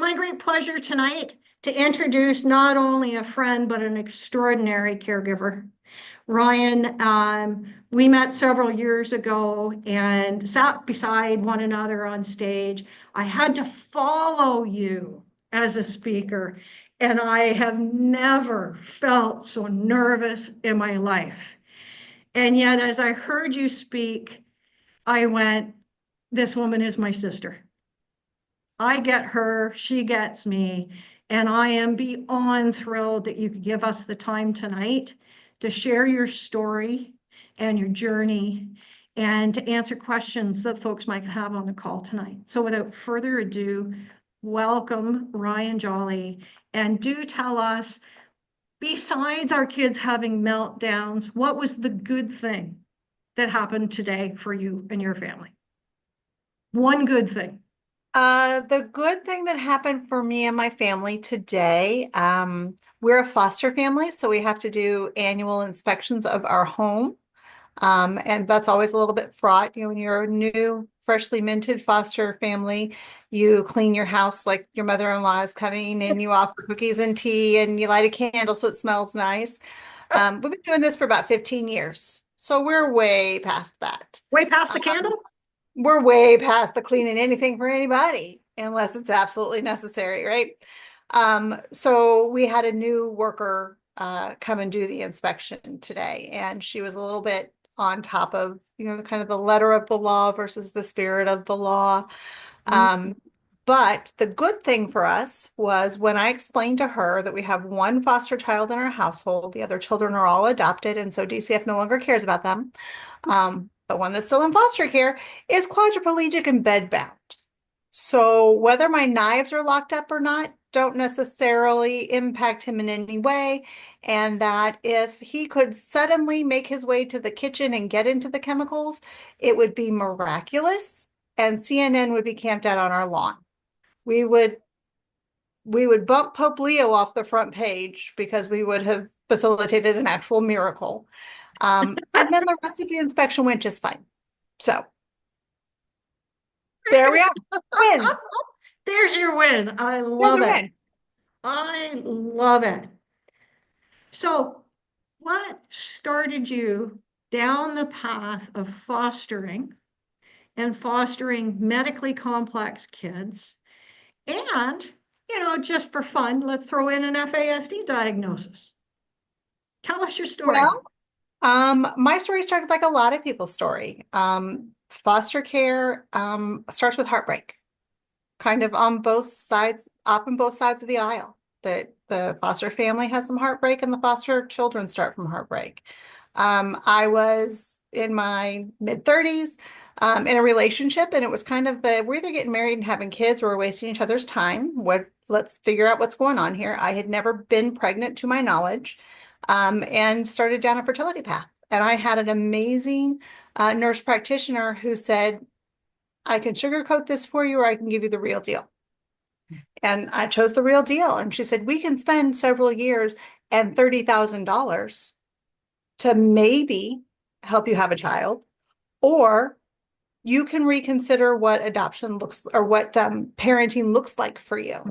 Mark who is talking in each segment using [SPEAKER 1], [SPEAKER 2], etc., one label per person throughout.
[SPEAKER 1] my great pleasure tonight to introduce not only a friend, but an extraordinary caregiver. Ryan, we met several years ago and sat beside one another on stage. I had to follow you as a speaker, and I have never felt so nervous in my life. And yet, as I heard you speak, I went, this woman is my sister. I get her, she gets me, and I am beyond thrilled that you could give us the time tonight to share your story and your journey and to answer questions that folks might have on the call tonight. So without further ado, welcome Ryan Jolly, and do tell us, besides our kids having meltdowns, what was the good thing that happened today for you and your family? One good thing.
[SPEAKER 2] The good thing that happened for me and my family today, we're a foster family, so we have to do annual inspections of our home. And that's always a little bit fraught. You know, when you're a new, freshly minted foster family, you clean your house like your mother-in-law is coming and you offer cookies and tea and you light a candle so it smells nice. We've been doing this for about 15 years, so we're way past that.
[SPEAKER 1] Way past the
[SPEAKER 2] Um,
[SPEAKER 1] candle?
[SPEAKER 2] we're way past the cleaning anything for anybody unless it's absolutely necessary, right? So we had a new worker come and do the inspection today, and she was a little bit on top of, kind of the letter of the law versus the spirit of the law.
[SPEAKER 1] Mm.
[SPEAKER 2] But the good thing for us was when I explained to her that we have one foster child in our household, the other children are all adopted, and so DCF no longer cares about them. The one that's still in foster care is quadriplegic and bedbound. So whether my knives are locked up or not don't necessarily impact him in any way. And that if he could suddenly make his way to the kitchen and get into the chemicals, it would be miraculous. And CNN would be camped out on our lawn. We would bump Pope Leo off the front page because we would have facilitated an actual miracle. And then the rest of the inspection went just fine. So there we are. Wins.
[SPEAKER 1] There's your win. I
[SPEAKER 2] There's
[SPEAKER 1] love
[SPEAKER 2] a
[SPEAKER 1] it.
[SPEAKER 2] win.
[SPEAKER 1] I love it. So, what started you down the path of fostering and fostering medically complex kids? And, just for fun, let's throw in an FASD diagnosis. Tell us your story.
[SPEAKER 2] Well, my story started like a lot of people's story. Foster care starts with heartbreak, kind of on both sides, often both sides of the aisle. That the foster family has some heartbreak and the foster children start from heartbreak. I was in my mid-30s in a relationship, and it was kind of we're either getting married and having kids or we're wasting each other's time. Let's figure out what's going on here. I had never been pregnant to my knowledge, and started down a fertility path. And I had an amazing nurse practitioner who said, I can sugarcoat this for you, or I can give you the real deal. And I chose the real deal. And she said, we can spend several years and $30,000 to maybe help you have a child, or you can reconsider what adoption looks or what parenting looks like for you.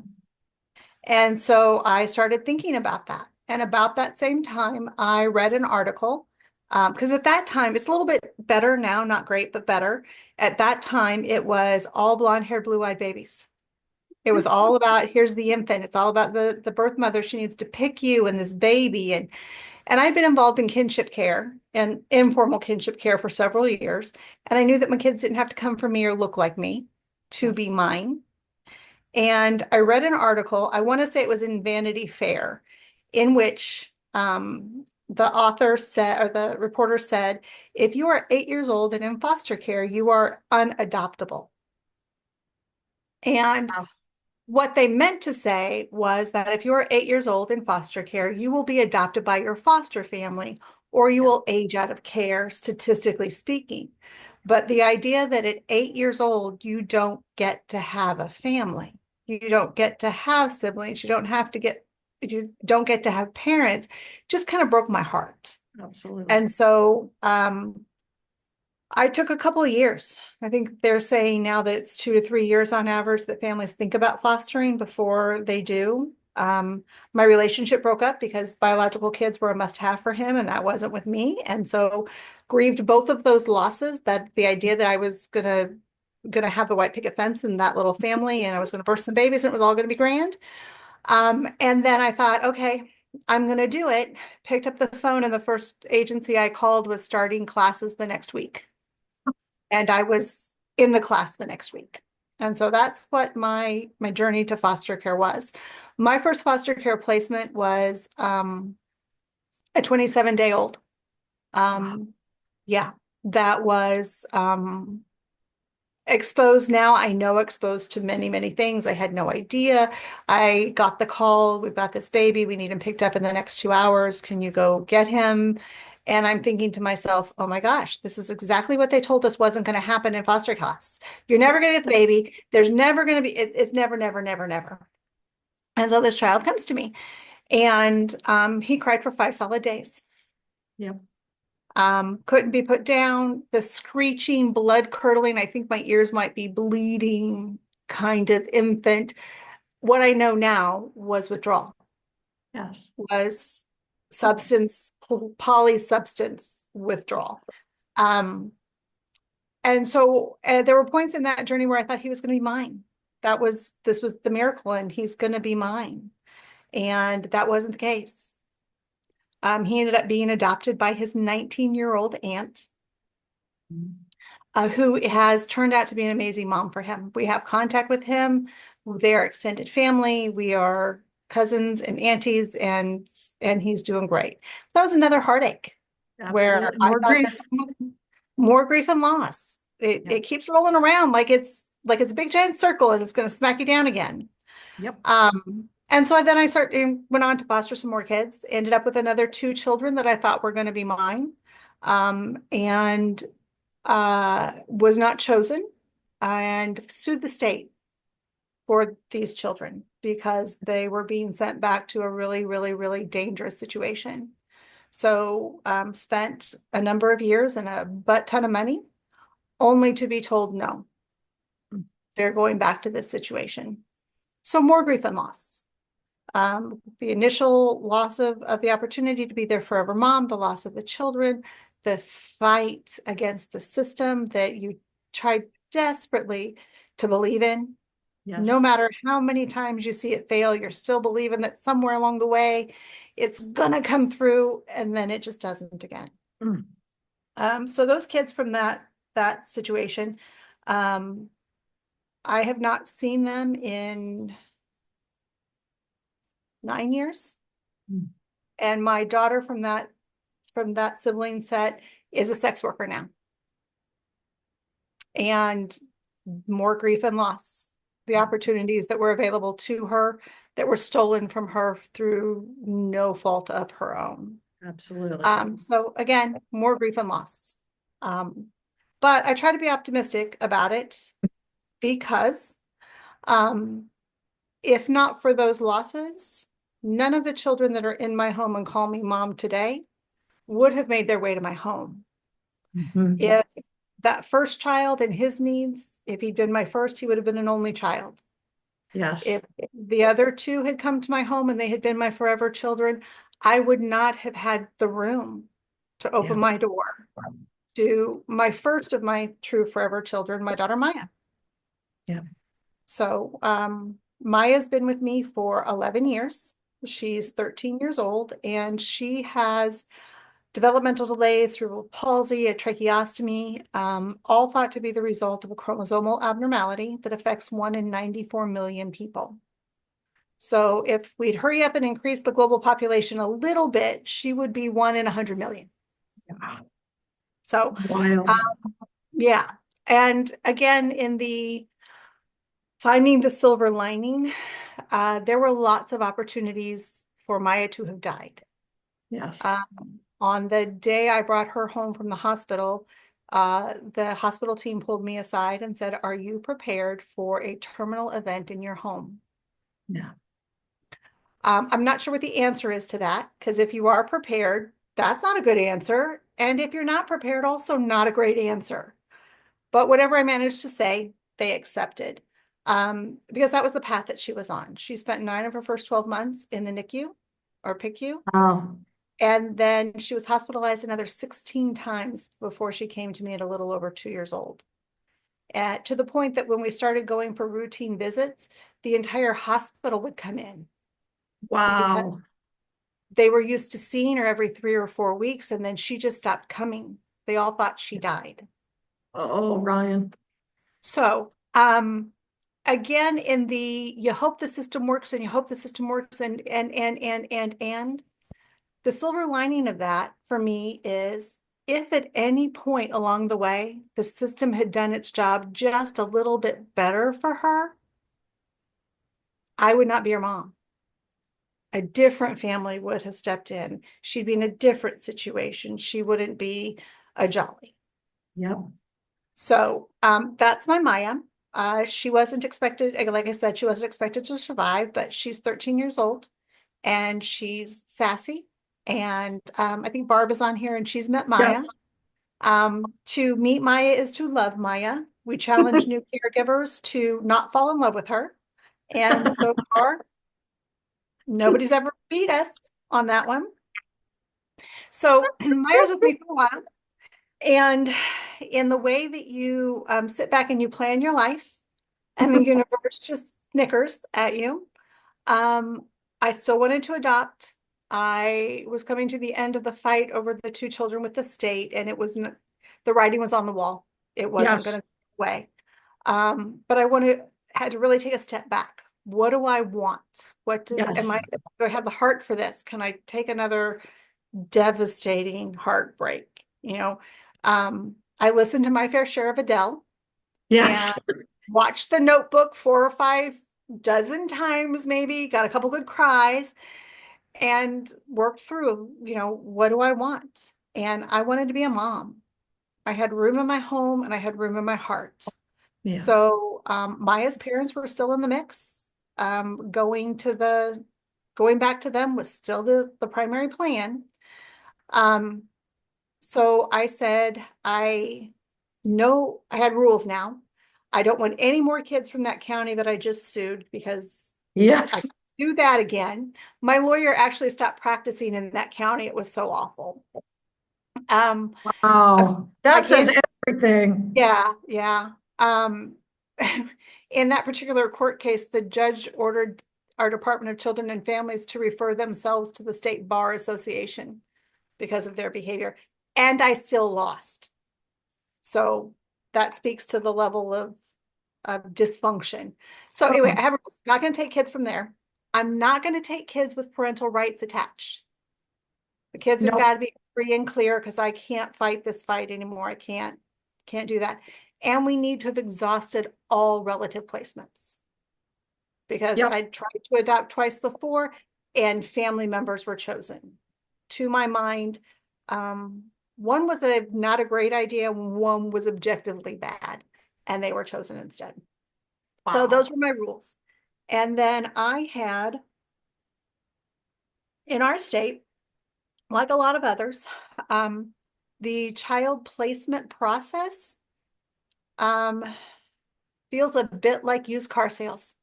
[SPEAKER 2] And so I started thinking about that. And about that same time, I read an article because at that time, it's a little bit better now, not great, but better. At that time, it was all blonde haired, blue eyed babies. It was all about, here's the infant. It's all about the birth mother. She needs to pick you and this baby. And I'd been involved in kinship care and informal kinship care for several years. And I knew that my kids didn't have to come from me or look like me to
[SPEAKER 1] Yes.
[SPEAKER 2] be mine. And I read an article, I want to say it was in Vanity Fair, in which the author said, or the reporter said, if you are 8 years old and in foster care, you are unadoptable. And
[SPEAKER 1] Wow.
[SPEAKER 2] what they meant to say was that if you are 8 years old in foster care, you will be adopted by your foster family, or you
[SPEAKER 1] Yeah.
[SPEAKER 2] will age out of care, statistically speaking. But the idea that at 8 years old, you don't get to have a family, you don't get to have siblings, you don't get to have parents, just kind of broke my heart.
[SPEAKER 1] Absolutely.
[SPEAKER 2] And so I took a couple of years. I think they're saying now that it's 2 to 3 years on average that families think about fostering before they do. My relationship broke up because biological kids were a must-have for him, and that wasn't with me. And so grieved both of those losses, that the idea that I was gonna have the white picket fence and that little family, and I was gonna birth some babies and it was all gonna be grand. And then I thought, okay, I'm gonna do it. Picked up the phone, and the first agency I called was starting classes the next week. And I was in the class the next week. And so that's what my journey to foster care was. My first foster care placement was a 27-day-old.
[SPEAKER 1] Wow.
[SPEAKER 2] Yeah, that was exposed. Now I know exposed to many, many things. I had no idea. I got the call, we've got this baby, we need him picked up in the next 2 hours. Can you go get him? And I'm thinking to myself, oh my gosh, this is exactly what they told us wasn't going to happen in foster class. You're never going to get the baby. There's never going to be, it's never, never, never, never. And so this child comes to me, and he cried for 5 solid days.
[SPEAKER 1] Yep.
[SPEAKER 2] Couldn't be put down, the screeching, blood curdling, I think my ears might be bleeding kind of infant. What I know now was withdrawal,
[SPEAKER 1] Yes.
[SPEAKER 2] was substance, polysubstance withdrawal. Um, and so there were points in that journey where I thought he was going to be mine. This was the miracle, and he's going to be mine. And that wasn't the case. He ended up being adopted by his 19-year-old aunt, who has turned out to be an amazing mom for him. We have contact with him, their extended family. We are cousins and aunties, and he's doing great. That was another heartache where
[SPEAKER 1] Absolutely.
[SPEAKER 2] I
[SPEAKER 1] More
[SPEAKER 2] thought
[SPEAKER 1] grief.
[SPEAKER 2] this was more grief and loss.
[SPEAKER 1] Yep.
[SPEAKER 2] It keeps rolling around like it's a big giant circle, and it's going to smack you down again.
[SPEAKER 1] Yep.
[SPEAKER 2] And so then I went on to foster some more kids, ended up with another 2 children that I thought were going to be mine. And was not chosen, and sued the state for these children because they were being sent back to a really, really, really dangerous situation. So spent a number of years and a butt ton of money only to be told no, they're going back to this situation. So more grief and loss. The initial loss of the opportunity to be their forever mom, the loss of the children, the fight against the system that you tried desperately to believe in. No
[SPEAKER 1] Yes.
[SPEAKER 2] matter how many times you see it fail, you're still believing that somewhere along the way it's gonna come through, and then it just doesn't again.
[SPEAKER 1] Mm.
[SPEAKER 2] So those kids from that situation, I have not seen them in 9 years.
[SPEAKER 1] Mm.
[SPEAKER 2] And my daughter from that sibling set is a sex worker now. And more grief and loss. The opportunities that were available to her that were stolen from her through no fault of her own.
[SPEAKER 1] Absolutely.
[SPEAKER 2] So again, more grief and loss. But I try to be optimistic about it because if not for those losses, none of the children that are in my home and call me mom today would have made their way to my home.
[SPEAKER 1] Mhm.
[SPEAKER 2] If that first child and his needs, if he'd been my first, he would have been an only child.
[SPEAKER 1] Yes.
[SPEAKER 2] If the other two had come to my home and they had been my forever children, I would not have had the room to open
[SPEAKER 1] Yeah.
[SPEAKER 2] my door to my first of my true forever children, my daughter Maya.
[SPEAKER 1] Yeah.
[SPEAKER 2] So Maya's been with me for 11 years. She's 13 years old, and she has developmental delays, cerebral palsy, a tracheostomy, all thought to be the result of a chromosomal abnormality that affects 1 in 94 million people. So if we'd hurry up and increase the global population a little bit, she would be 1 in 100 million.
[SPEAKER 1] Yeah.
[SPEAKER 2] So
[SPEAKER 1] Wild.
[SPEAKER 2] yeah. And again, in the finding the silver lining, there were lots of opportunities for Maya to have died.
[SPEAKER 1] Yes.
[SPEAKER 2] On the day I brought her home from the hospital team pulled me aside and said, "Are you prepared for a terminal event in your home?"
[SPEAKER 1] Yeah.
[SPEAKER 2] I'm not sure what the answer is to that, because if you are prepared, that's not a good answer. And if you're not prepared, also not a great answer. But whatever I managed to say, they accepted. Because that was the path that she was on. She spent 9 of her first 12 months in the NICU or PICU.
[SPEAKER 1] Wow.
[SPEAKER 2] And then she was hospitalized another 16 times before she came to me at a little over 2 years old. To the point that when we started going for routine visits, the entire hospital would come in because
[SPEAKER 1] Wow.
[SPEAKER 2] they were used to seeing her every 3 or 4 weeks, and then she just stopped coming. They all thought she died.
[SPEAKER 1] Oh, Ryan.
[SPEAKER 2] So, again, in the you hope the system works and you hope the system works and the silver lining of that for me is if at any point along the way the system had done its job just a little bit better for her, I would not be her mom. A different family would have stepped in. She'd be in a different situation. She wouldn't be a Jolly.
[SPEAKER 1] Yep.
[SPEAKER 2] So that's my Maya. She wasn't expected, like I said, she wasn't expected to survive, but she's 13 years old and she's sassy. And I think Barb is on here and she's met Maya.
[SPEAKER 1] Yes.
[SPEAKER 2] To meet Maya is to love Maya. We challenge new caregivers to not fall in love with her. And so far, nobody's ever beat us on that one. So Maya's with me for a while. And in the way that you sit back and you plan your life, and the universe just snickers at you, I still wanted to adopt. I was coming to the end of the fight over the 2 children with the state, and it was the writing was on the wall. It wasn't
[SPEAKER 1] Yes.
[SPEAKER 2] going to go away. But had to really take a step back. What do I want? Do
[SPEAKER 1] Yes.
[SPEAKER 2] I have the heart for this? Can I take another devastating heartbreak? I listened to my fair share of Adele and
[SPEAKER 1] Yes.
[SPEAKER 2] watched The Notebook 4 or 5 dozen times, maybe, got a couple good cries and worked through, what do I want? And I wanted to be a mom. I had room in my home and I had room in my heart.
[SPEAKER 1] Yeah.
[SPEAKER 2] So Maya's parents were still in the mix. Going back to them was still the primary plan. So I said, I know I had rules now. I don't want any more kids from that county that I just sued because I
[SPEAKER 1] Yes.
[SPEAKER 2] could do that again. My lawyer actually stopped practicing in that county. It was so awful. Um, I,
[SPEAKER 1] Wow.
[SPEAKER 2] I
[SPEAKER 1] That says
[SPEAKER 2] can't,
[SPEAKER 1] everything.
[SPEAKER 2] yeah, yeah. In that particular court case, the judge ordered our Department of Children and Families to refer themselves to the State Bar Association because of their behavior. And I still lost. So that speaks to the level of dysfunction. So anyway,
[SPEAKER 1] Oh,
[SPEAKER 2] I have not going to take kids from there. I'm not going to take kids with parental rights attached. The kids have
[SPEAKER 1] no.
[SPEAKER 2] got to be free and clear because I can't fight this fight anymore. I can't do that. And we need to have exhausted all relative placements because
[SPEAKER 1] Yep.
[SPEAKER 2] I tried to adopt twice before and family members were chosen. To my mind, one was not a great idea, one was objectively bad, and they were chosen instead. So those
[SPEAKER 1] Wow.
[SPEAKER 2] were my rules. And then I had, in our state, like a lot of others, the child placement process feels a bit like used car sales.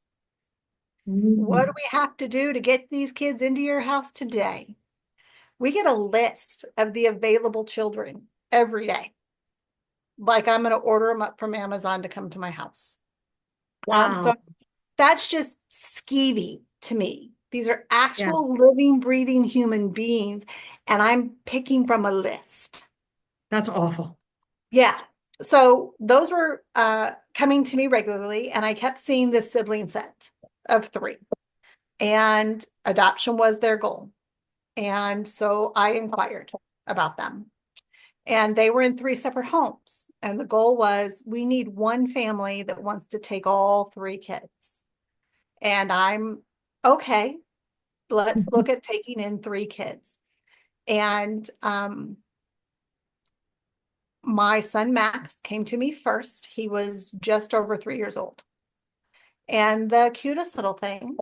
[SPEAKER 2] What do
[SPEAKER 1] Mm.
[SPEAKER 2] we have to do to get these kids into your house today? We get a list of the available children every day. Like I'm going to order them up from Amazon to come to my house. So
[SPEAKER 1] Wow.
[SPEAKER 2] that's just skeevy to me. These are
[SPEAKER 1] Yeah.
[SPEAKER 2] actual living, breathing human beings, and I'm picking from a list.
[SPEAKER 1] That's awful.
[SPEAKER 2] Yeah. So those were coming to me regularly, and I kept seeing this sibling set of 3. And adoption was their goal. And so I inquired about them. And they were in 3 separate homes. And the goal was we need one family that wants to take all 3 kids. And I'm okay, let's look at taking in 3 kids. And my son Max came to me first. He was just over 3 years old. And the cutest little thing,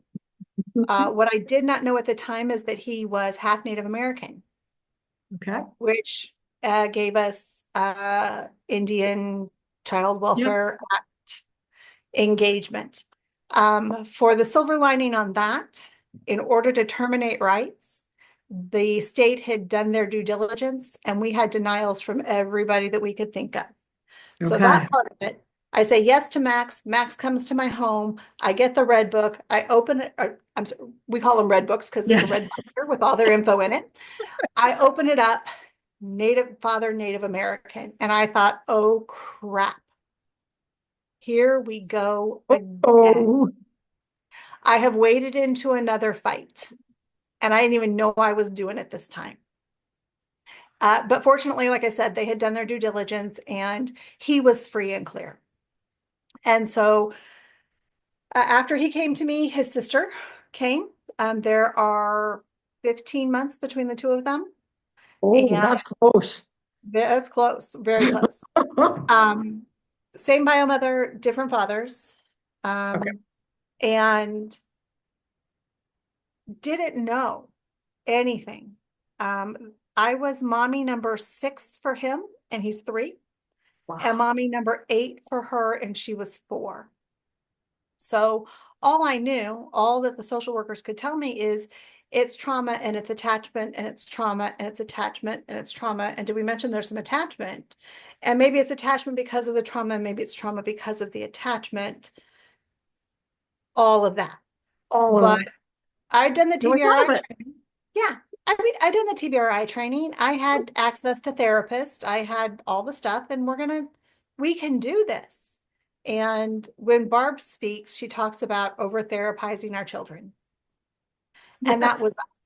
[SPEAKER 2] what I did not know at the time is that he was half Native American,
[SPEAKER 1] Okay.
[SPEAKER 2] which gave us Indian Child
[SPEAKER 1] Yep.
[SPEAKER 2] Welfare Act engagement. For the silver lining on that, in order to terminate rights, the state had done their due diligence and we had denials from everybody that we could think of. So
[SPEAKER 1] Okay.
[SPEAKER 2] that part of it, I say yes to Max. Max comes to my home. I get the red book. I open it. I'm sorry, we call them red books because it's a
[SPEAKER 1] Yes.
[SPEAKER 2] red binder with all their info in it. I open it up, Native American, and I thought, oh crap, here we go again.
[SPEAKER 1] Oh,
[SPEAKER 2] I have waded into another fight, and I didn't even know I was doing it this time. But fortunately, like I said, they had done their due diligence and he was free and clear. And so after he came to me, his sister came. There are 15 months between the two of them,
[SPEAKER 1] oh,
[SPEAKER 2] and
[SPEAKER 1] that's close.
[SPEAKER 2] that's close, very close. Um, Same bio mother, different fathers,
[SPEAKER 1] Okay.
[SPEAKER 2] and didn't know anything. I was mommy number 6 for him, and he's 3, and
[SPEAKER 1] Wow.
[SPEAKER 2] mommy number 8 for her, and she was 4. So all I knew, all that the social workers could tell me is it's trauma and it's attachment and it's trauma and it's attachment and it's trauma. And did we mention there's some attachment? And maybe it's attachment because of the trauma, maybe it's trauma because of the attachment, all of that.
[SPEAKER 1] All of
[SPEAKER 2] But
[SPEAKER 1] it.
[SPEAKER 2] I'd done the
[SPEAKER 1] There was
[SPEAKER 2] TBRI
[SPEAKER 1] none of it.
[SPEAKER 2] training. Yeah, I mean, I done the TBRI training. I had access to therapists. I had all the stuff, and we can do this. And when Barb speaks, she talks about over therapizing our children. And that was,
[SPEAKER 1] Yes.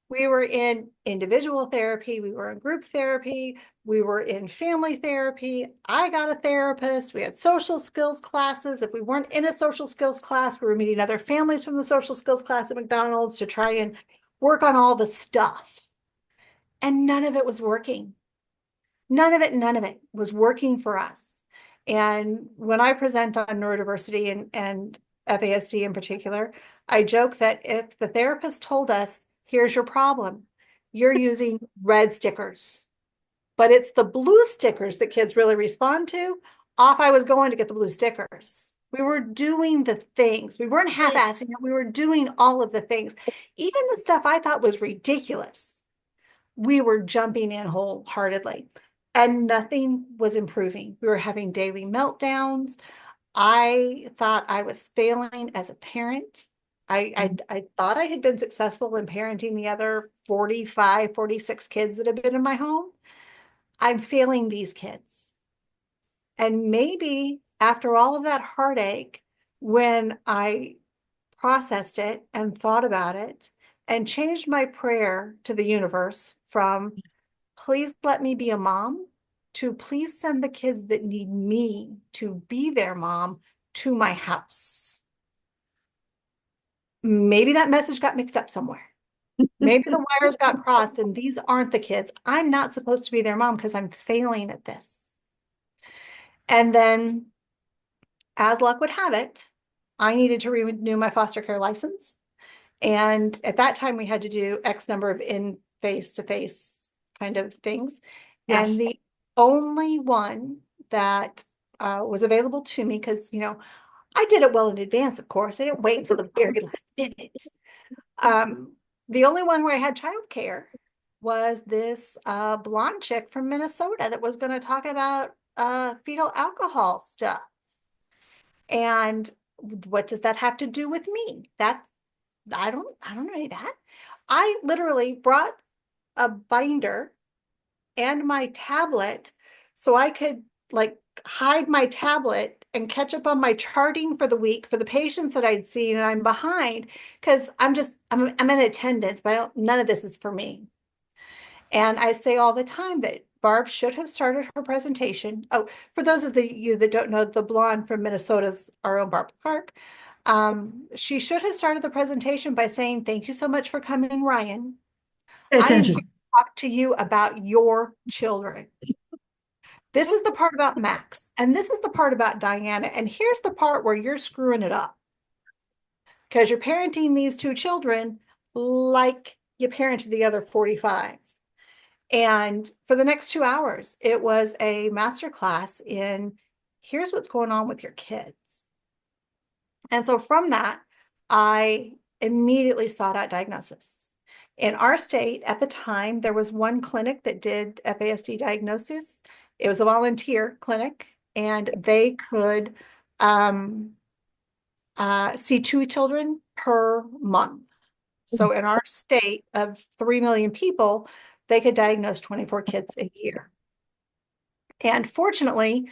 [SPEAKER 2] we were in individual therapy, we were in group therapy, we were in family therapy. I got a therapist. We had social skills classes. If we weren't in a social skills class, we were meeting other families from the social skills class at McDonald's to try and work on all the stuff. And none of it was working. None of it was working for us. And when I present on neurodiversity and FASD in particular, I joke that if the therapist told us, here's your problem, you're using red stickers, but it's the blue stickers that kids really respond to, off I was going to get the blue stickers. We were doing the things. We weren't half-assing it. We were doing all of the things. Even the stuff I thought was ridiculous, we were jumping in wholeheartedly and nothing was improving. We were having daily meltdowns. I thought I was failing as a parent. I thought I had been successful in parenting the other 45, 46 kids that have been in my home. I'm failing these kids. And maybe after all of that heartache, when I processed it and thought about it and changed my prayer to the universe from please let me be a mom to please send the kids that need me to be their mom to my house. Maybe that message got mixed up somewhere. Maybe the wires got crossed and these aren't the kids. I'm not supposed to be their mom because I'm failing at this. And then, as luck would have it, I needed to renew my foster care license. And at that time, we had to do X number of in face-to-face kind of things.
[SPEAKER 1] Yes.
[SPEAKER 2] And the only one that was available to me, because, I did it well in advance, of course. I didn't wait until the very last minute. The only one where I had childcare was this blonde chick from Minnesota that was going to talk about fetal alcohol stuff. And what does that have to do with me? I don't know any of that. I literally brought a binder and my tablet so I could like hide my tablet and catch up on my charting for the week for the patients that I'd seen, and I'm behind because I'm in attendance, but none of this is for me. And I say all the time that Barb should have started her presentation. Oh, for those of you that don't know, the blonde from Minnesota's our own Barb Clark. She should have started the presentation by saying, "Thank you so much for coming, Ryan.
[SPEAKER 1] Pay
[SPEAKER 2] I am here
[SPEAKER 1] attention.
[SPEAKER 2] to talk to you about your children. This is the part about Max, and this is the part about Diana, and here's the part where you're screwing it up because you're parenting these 2 children like you parented the other 45." And for the next 2 hours, it was a master class in here's what's going on with your kids. And so from that, I immediately sought out diagnosis. In our state at the time, there was one clinic that did FASD diagnosis. It was a volunteer clinic, and they could see 2 children per month. So in our state of 3 million people, they could diagnose 24 kids a year. And fortunately,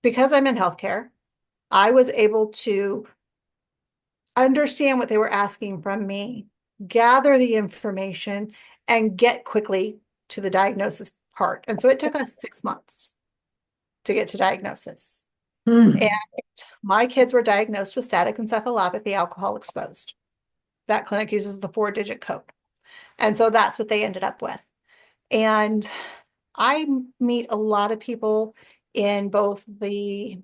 [SPEAKER 2] because I'm in healthcare, I was able to understand what they were asking from me, gather the information, and get quickly to the diagnosis part. And so it took us 6 months to get to diagnosis. And
[SPEAKER 1] Hmm.
[SPEAKER 2] my kids were diagnosed with static encephalopathy, alcohol exposed. That clinic uses the 4-digit code. And so that's what they ended up with. And I meet a lot of people in both the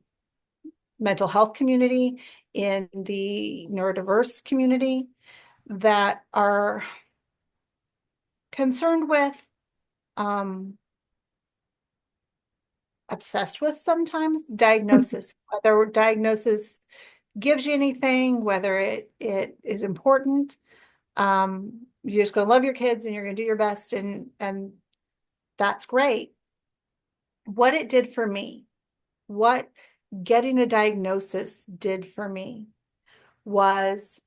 [SPEAKER 2] mental health community, in the neurodiverse community that are concerned with, obsessed with sometimes diagnosis, whether diagnosis gives you anything, whether it is important. You're just gonna love your kids and you're gonna do your best, and that's great. What it did for me, what getting a diagnosis did for me was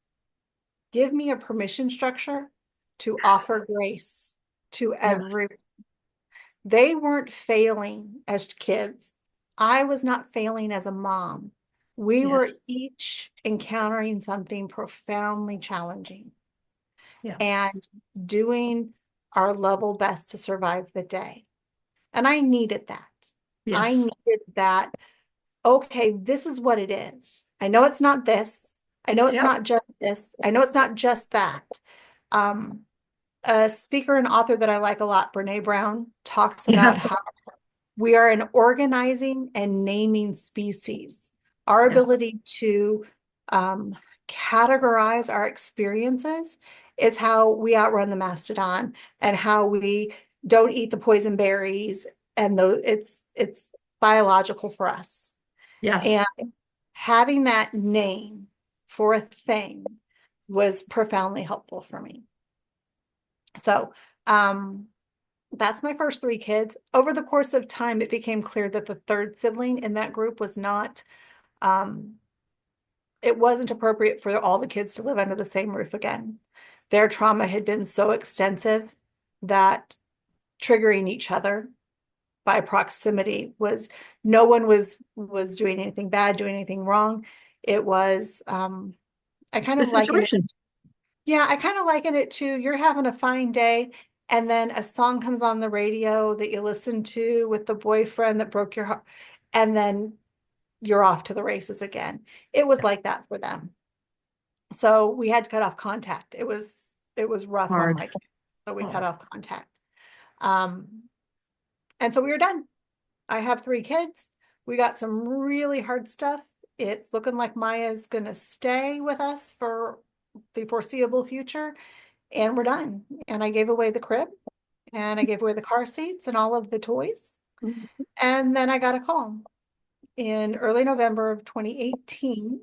[SPEAKER 2] give me a permission structure to offer grace to every.
[SPEAKER 1] Yes.
[SPEAKER 2] They weren't failing as kids. I was not failing as a mom. We were
[SPEAKER 1] Yes.
[SPEAKER 2] each encountering something profoundly challenging
[SPEAKER 1] Yeah.
[SPEAKER 2] and doing our level best to survive the day. And I needed that. I
[SPEAKER 1] Yes.
[SPEAKER 2] needed that. Okay, this is what it is. I know it's not this. I know it's
[SPEAKER 1] Yep.
[SPEAKER 2] not just this. I know it's not just that. Um, a speaker and author that I like a lot, Brene Brown, talks about
[SPEAKER 1] Yes.
[SPEAKER 2] how we are an organizing and naming species. Our
[SPEAKER 1] Yeah.
[SPEAKER 2] ability to categorize our experiences is how we outrun the mastodon and how we don't eat the poison berries. And it's biological for us.
[SPEAKER 1] Yes.
[SPEAKER 2] And having that name for a thing was profoundly helpful for me. So that's my first 3 kids. Over the course of time, it became clear that the third sibling in that group was not, it wasn't appropriate for all the kids to live under the same roof again. Their trauma had been so extensive that triggering each other by proximity was no one was doing anything bad, doing anything wrong. It was I kind
[SPEAKER 1] The
[SPEAKER 2] of liken it,
[SPEAKER 1] situation.
[SPEAKER 2] yeah, I kind of liken it to you're having a fine day and then a song comes on the radio that you listen to with the boyfriend that broke your heart, and then you're off to the races again. It was like that for them. So we had to cut off contact. It was rough on
[SPEAKER 1] Hard.
[SPEAKER 2] my kids, so we cut
[SPEAKER 1] Oh.
[SPEAKER 2] off contact. Um, and so we were done. I have 3 kids. We got some really hard stuff. It's looking like Maya's gonna stay with us for the foreseeable future, and we're done. And I gave away the crib, and I gave away the car seats and all of the toys. And then I got a call in early November of 2018.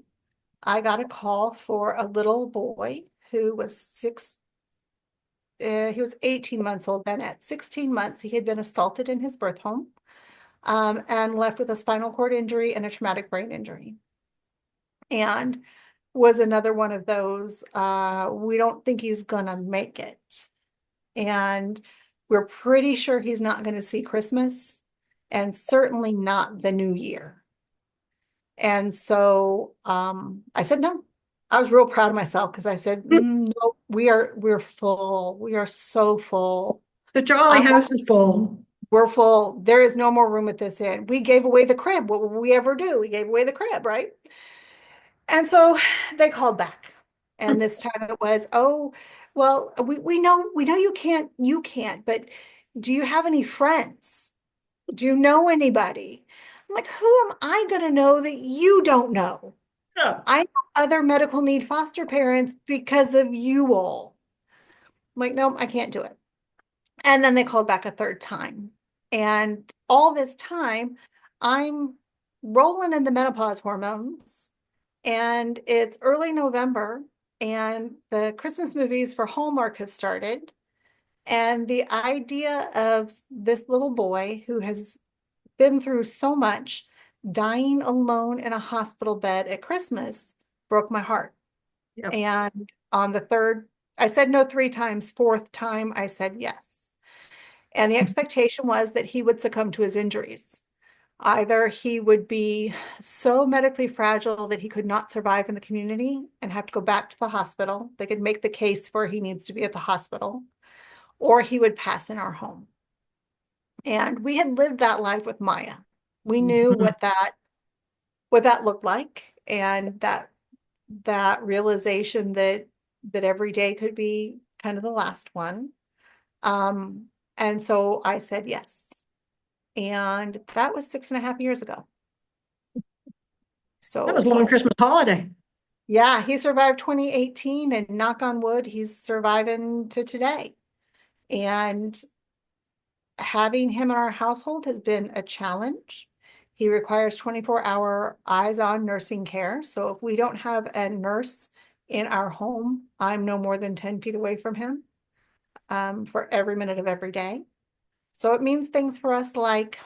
[SPEAKER 2] I got a call for a little boy who was he was 18 months old then. At 16 months, he had been assaulted in his birth home, and left with a spinal cord injury and a traumatic brain injury. And was another one of those, we don't think he's gonna make it. And we're pretty sure he's not going to see Christmas and certainly not the new year. And so I said no. I was real proud of myself because I said, no, we're full. We are so full.
[SPEAKER 1] The jolly
[SPEAKER 2] Um,
[SPEAKER 1] house is full.
[SPEAKER 2] we're full. There is no more room at this inn. We gave away the crib. What would we ever do? We gave away the crib, right? And so they called back. And this time it was, oh, well, we know you can't, but do you have any friends? Do you know anybody? I'm like, who am I gonna know that you don't know?
[SPEAKER 1] Yeah.
[SPEAKER 2] I know other medical need foster parents because of you all. I'm like, no, I can't do it. And then they called back a third time. And all this time, I'm rolling in the menopause hormones, and it's early November, and the Christmas movies for Hallmark have started. And the idea of this little boy who has been through so much dying alone in a hospital bed at Christmas broke my heart.
[SPEAKER 1] Yep.
[SPEAKER 2] And on the third, I said no 3 times, fourth time, I said yes. And the expectation was that he would succumb to his injuries. Either he would be so medically fragile that he could not survive in the community and have to go back to the hospital. They could make the case for he needs to be at the hospital, or he would pass in our home. And we had lived that life with Maya. We knew
[SPEAKER 1] Mhm.
[SPEAKER 2] what that looked like, and that realization that every day could be kind of the last one. And so I said yes. And that was 6.5 years ago.
[SPEAKER 1] That
[SPEAKER 2] So
[SPEAKER 1] was a long Christmas holiday.
[SPEAKER 2] yeah, he survived 2018, and knock on wood, he's surviving to today. And having him in our household has been a challenge. He requires 24-hour eyes-on nursing care. So if we don't have a nurse in our home, I'm no more than 10 feet away from him for every minute of every day. So it means things for us like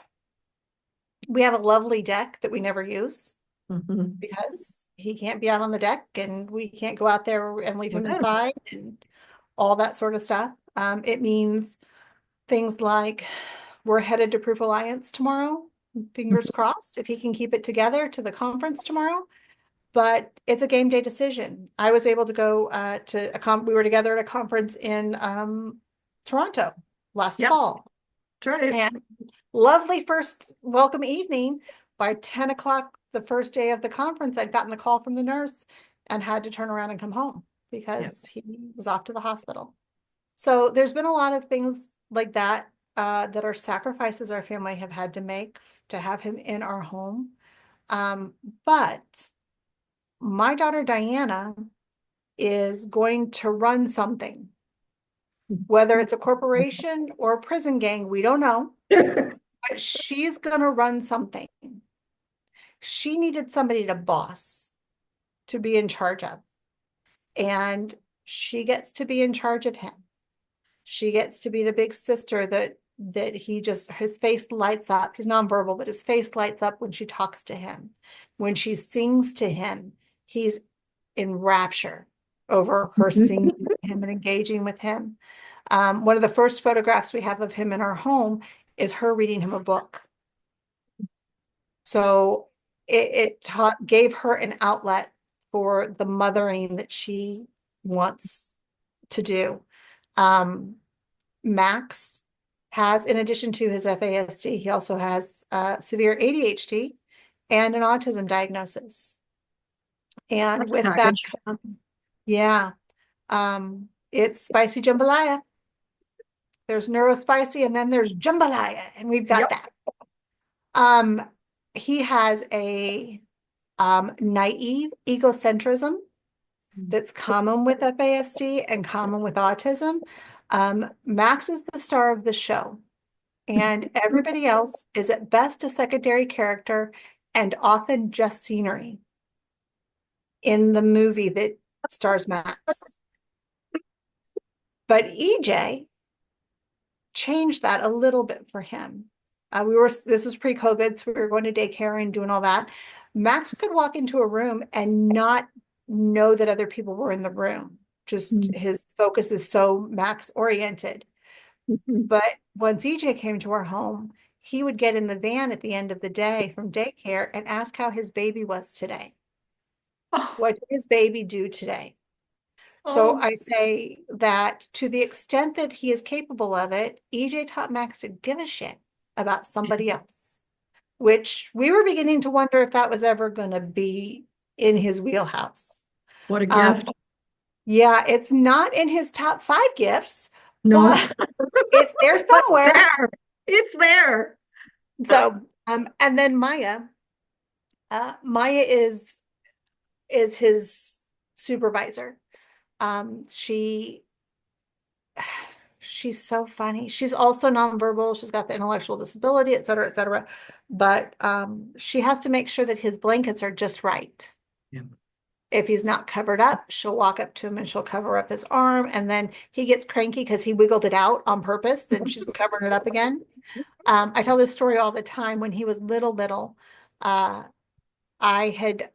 [SPEAKER 2] we have a lovely deck that we never use
[SPEAKER 1] Mhm.
[SPEAKER 2] because he can't be out on the deck, and we can't go out there and leave him
[SPEAKER 1] Without him.
[SPEAKER 2] inside and all that sort of stuff. It means things like we're headed to Proof Alliance tomorrow. Fingers crossed if he can keep it together to the conference tomorrow. But it's a game day decision. I was able to go to we were together at a conference in Toronto last
[SPEAKER 1] Yep,
[SPEAKER 2] fall.
[SPEAKER 1] that's right.
[SPEAKER 2] And lovely first welcome evening. By 10 o'clock, the first day of the conference, I'd gotten the call from the nurse and had to turn around and come home
[SPEAKER 1] Yep.
[SPEAKER 2] because he was off to the hospital. So there's been a lot of things like that that are sacrifices our family have had to make to have him in our home. Um, but my daughter Diana is going to run something, whether it's a corporation or a prison gang, we don't know, but she's going to run something. She needed somebody to boss, to be in charge of, and she gets to be in charge of him. She gets to be the big sister that he just, his face lights up. He's nonverbal, but his face lights up when she talks to him. When she sings to him, he's in rapture over her singing to him and engaging with him. One of the first photographs we have of him in our home is her reading him a book. So it gave her an outlet for the mothering that she wants to do. Max has, in addition to his FASD, he also has severe ADHD and an autism diagnosis. And
[SPEAKER 1] That's a
[SPEAKER 2] with that
[SPEAKER 1] package.
[SPEAKER 2] comes, yeah, it's spicy jambalaya. There's neurospicy, and then there's jambalaya, and we've got
[SPEAKER 1] Yep.
[SPEAKER 2] that. He has a naive egocentrism that's common with FASD and common with autism. Max is the star of the show, and everybody else is at best a secondary character and often just scenery in the movie that stars Max. But EJ changed that a little bit for him. This was pre-COVID, so we were going to daycare and doing all that. Max could walk into a room and not know that other people were in the room. Just his focus is so Max oriented. But once EJ came to our home, he would get in the van at the end of the day from daycare and ask how his baby was today.
[SPEAKER 1] Oh,
[SPEAKER 2] What did his baby do today? So
[SPEAKER 1] oh,
[SPEAKER 2] I say that to the extent that he is capable of it, EJ taught Max to give a shit about somebody else, which we were beginning to wonder if that was ever going to be in his wheelhouse.
[SPEAKER 1] what a
[SPEAKER 2] Um,
[SPEAKER 1] gift.
[SPEAKER 2] yeah, it's not in his top 5 gifts,
[SPEAKER 1] No,
[SPEAKER 2] but it's there
[SPEAKER 1] but
[SPEAKER 2] somewhere.
[SPEAKER 1] there, it's there.
[SPEAKER 2] So, and then Maya, Maya is his supervisor. She she's so funny. She's also nonverbal. She's got the intellectual disability, et cetera, et cetera. But she has to make sure that his blankets are just right.
[SPEAKER 3] Yeah.
[SPEAKER 2] If he's not covered up, she'll walk up to him and she'll cover up his arm. And then he gets cranky because he wiggled it out on purpose and she's covering it up again. I tell this story all the time. When he was little, I had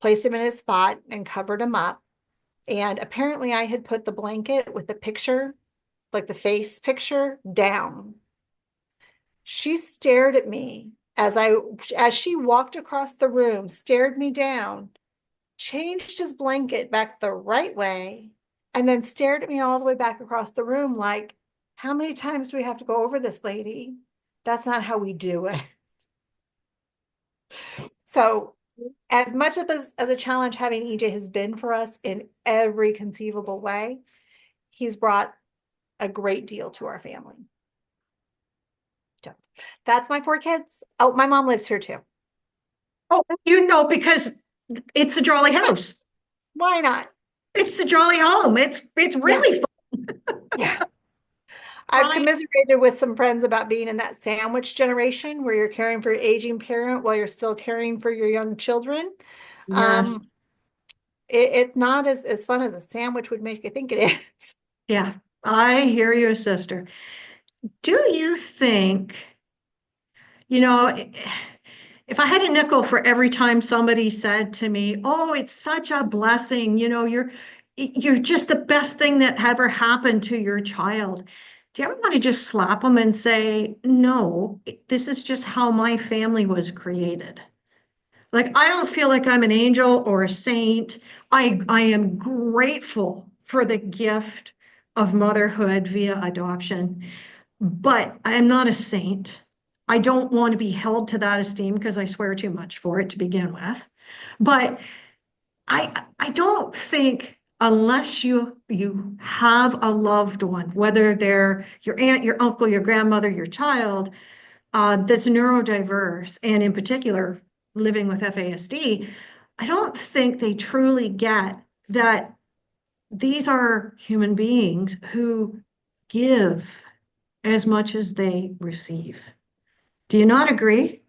[SPEAKER 2] placed him in his spot and covered him up. And apparently I had put the blanket with the picture, like the face picture, down. She stared at me as she walked across the room, stared me down, changed his blanket back the right way, and then stared at me all the way back across the room like, how many times do we have to go over this, lady? That's not how we do it. So as much of as a challenge having EJ has been for us in every conceivable way, he's brought a great deal to our family. So that's my 4 kids. Oh, my mom lives here too.
[SPEAKER 1] Oh, because it's a jolly house.
[SPEAKER 2] Why not?
[SPEAKER 1] It's a jolly home. It's really fun.
[SPEAKER 2] Yeah. I've
[SPEAKER 1] Right.
[SPEAKER 2] commiserated with some friends about being in that sandwich generation where you're caring for your aging parent while you're still caring for your young children.
[SPEAKER 1] Yes.
[SPEAKER 2] It's not as fun as a sandwich would make you think it is.
[SPEAKER 1] Yeah, I hear you, sister. Do you think, you know, if I had a nickel for every time somebody said to me, "Oh, it's such a blessing, you're just the best thing that ever happened to your child." Do you ever want to just slap them and say, "No, this is just how my family was created"? Like, I don't feel like I'm an angel or a saint. I am grateful for the gift of motherhood via adoption, but I am not a saint. I don't want to be held to that esteem because I swear too much for it to begin with. But I don't think unless you have a loved one, whether they're your aunt, your uncle, your grandmother, your child, that's neurodiverse, and in particular, living with FASD, I don't think they truly get that these are human beings who give as much as they receive. Do you not agree?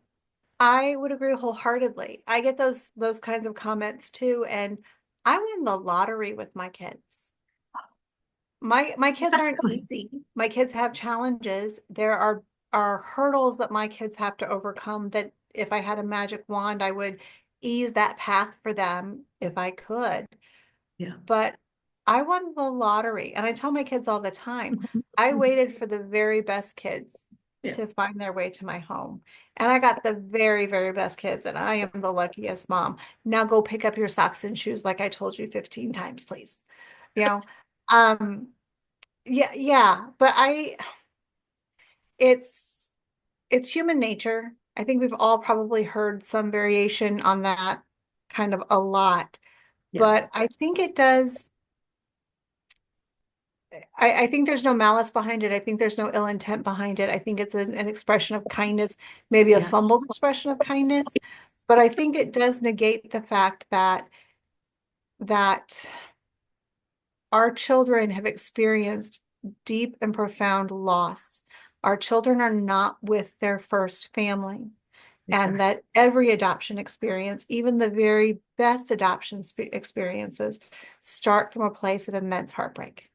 [SPEAKER 2] I would agree wholeheartedly. I get those kinds of comments too, and I win the lottery with my kids. My kids aren't
[SPEAKER 1] Exactly.
[SPEAKER 2] easy. My kids have challenges. There are hurdles that my kids have to overcome that if I had a magic wand, I would ease that path for them if I could.
[SPEAKER 1] Yeah.
[SPEAKER 2] But I won the lottery, and I tell my kids all the time, I waited for the very best kids
[SPEAKER 1] Yeah.
[SPEAKER 2] to find their way to my home. And I got the very, very best kids, and I am the luckiest mom. Now go pick up your socks and shoes like I told you 15 times, please. You know, um, yeah, but it's it's human nature. I think we've all probably heard some variation on that kind of a lot,
[SPEAKER 1] Yeah.
[SPEAKER 2] but I think it does. I think there's no malice behind it. I think there's no ill intent behind it. I think it's an expression of kindness, maybe a
[SPEAKER 1] Yes.
[SPEAKER 2] fumbled expression of kindness, but I think it does negate the fact that our children have experienced deep and profound loss. Our children are not with their first family, and
[SPEAKER 1] Exactly.
[SPEAKER 2] that every adoption experience, even the very best adoption experiences, start from a place of immense heartbreak.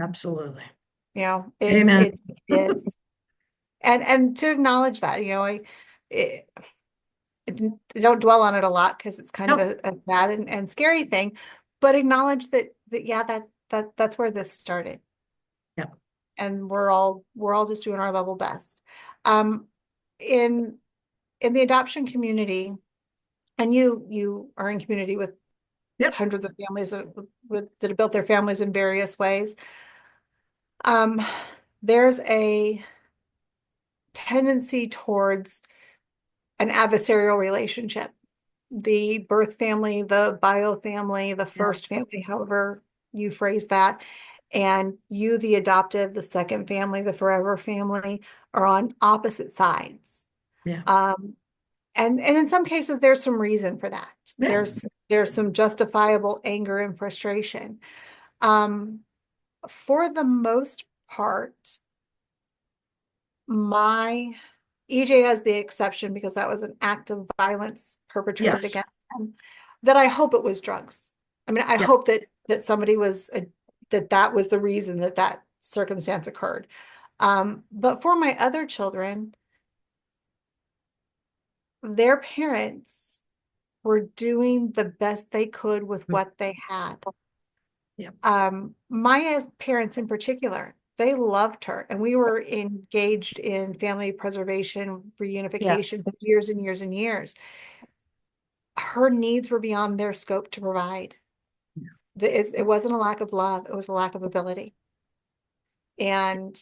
[SPEAKER 1] Absolutely.
[SPEAKER 2] You know, it
[SPEAKER 1] Amen.
[SPEAKER 2] it is. And to acknowledge that, you know, it, don't dwell on it a lot because it's kind of
[SPEAKER 1] No.
[SPEAKER 2] a sad and scary thing, but acknowledge that yeah, that's where this started.
[SPEAKER 1] Yeah.
[SPEAKER 2] And we're all just doing our level best. Um, in the adoption community, and you are in community with
[SPEAKER 1] Yep.
[SPEAKER 2] hundreds of families that have built their families in various ways. Um, there's a tendency towards an adversarial relationship. The birth family, the bio family, the
[SPEAKER 1] Yeah.
[SPEAKER 2] first family, however you phrase that, and you, the adoptive, the second family, the forever family, are on opposite sides.
[SPEAKER 1] Yeah.
[SPEAKER 2] And in some cases, there's some reason for that.
[SPEAKER 1] Yeah.
[SPEAKER 2] There's some justifiable anger and frustration. For the most part, my EJ has the exception because that was an act of violence perpetrated
[SPEAKER 1] Yes.
[SPEAKER 2] against him, that I hope it was drugs. I mean, I
[SPEAKER 1] Yeah.
[SPEAKER 2] hope that somebody was that was the reason that circumstance occurred. But for my other children, their parents were doing the best they could with what they had.
[SPEAKER 1] Yeah.
[SPEAKER 2] Maya's parents in particular, they loved her, and we were engaged in family preservation,
[SPEAKER 1] Yes.
[SPEAKER 2] reunification for years and years and years. Her needs were beyond their scope to provide. It wasn't a lack of love, it was a lack of ability. And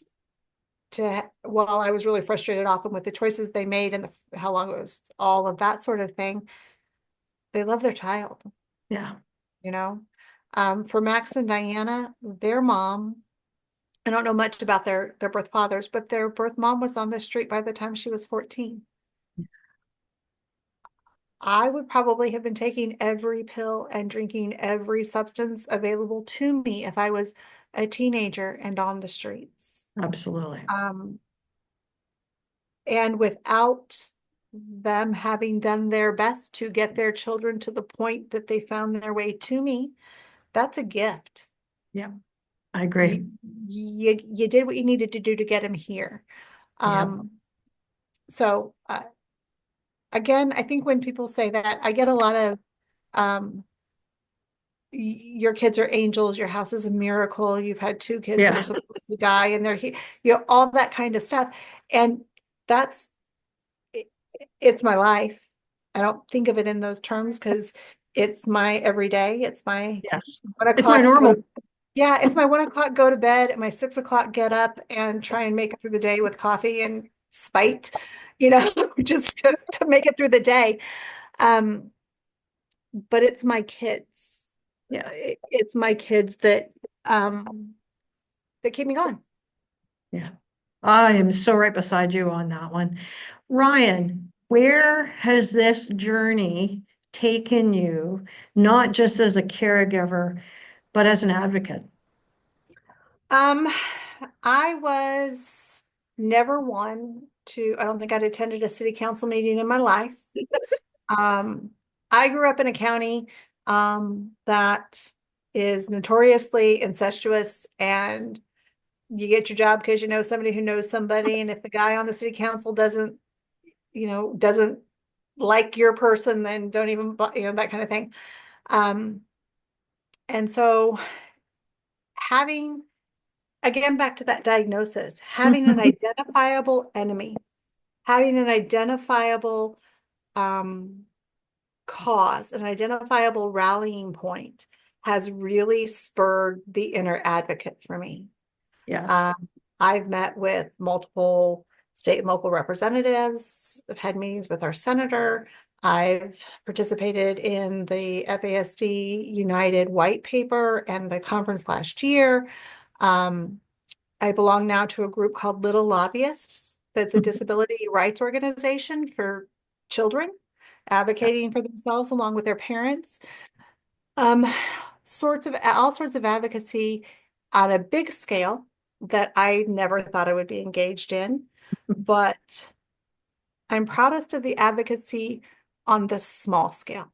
[SPEAKER 2] while I was really frustrated often with the choices they made and how long it was, all of that sort of thing, they love their child,
[SPEAKER 1] Yeah.
[SPEAKER 2] you know? For Max and Diana, their mom, I don't know much about their birth fathers, but their birth mom was on the street by the time she was 14. I would probably have been taking every pill and drinking every substance available to me if I was a teenager and on the streets.
[SPEAKER 1] Absolutely.
[SPEAKER 2] And without them having done their best to get their children to the point that they found their way to me, that's a gift.
[SPEAKER 1] Yeah. I
[SPEAKER 2] You,
[SPEAKER 1] agree.
[SPEAKER 2] you did what you needed to do to get them here.
[SPEAKER 1] Yeah.
[SPEAKER 2] So again, I think when people say that, I get a lot of your kids are angels, your house is a miracle, you've had two kids that were
[SPEAKER 1] Yeah.
[SPEAKER 2] supposed to die and they're here, all that kind of stuff. And that's it's my life. I don't think of it in those terms because it's my everyday. It's my
[SPEAKER 1] Yes.
[SPEAKER 2] 1 o'clock
[SPEAKER 1] It's my normal.
[SPEAKER 2] yeah, it's my 1 o'clock go to bed, at my 6 o'clock get up and try and make it through the day with coffee and spite, just to make it through the day. Um, but it's my kids.
[SPEAKER 1] Yeah.
[SPEAKER 2] It's my kids that keep me going.
[SPEAKER 1] Yeah. I am so right beside you on that one. Ryan, where has this journey taken you, not just as a caregiver, but as an advocate?
[SPEAKER 2] Um, I was never one to, I don't think I'd attended a city council meeting in my life. Um, I grew up in a county that is notoriously incestuous, and you get your job because you know somebody who knows somebody. And if the guy on the city council doesn't like your person, then don't even, that kind of thing. Um, and so having, again, back to that diagnosis, having an identifiable enemy, having an identifiable cause, an identifiable rallying point has really spurred the inner advocate for me.
[SPEAKER 1] Yes.
[SPEAKER 2] Um, I've met with multiple state and local representatives. I've had meetings with our senator. I've participated in the FASD United white paper and the conference last year. I belong now to a group called Little Lobbyists. That's a disability rights organization for children
[SPEAKER 1] Yes.
[SPEAKER 2] advocating for themselves along with their parents. Um, all sorts of advocacy on a big scale that I never thought I would be engaged in, but I'm proudest of the advocacy on the small scale.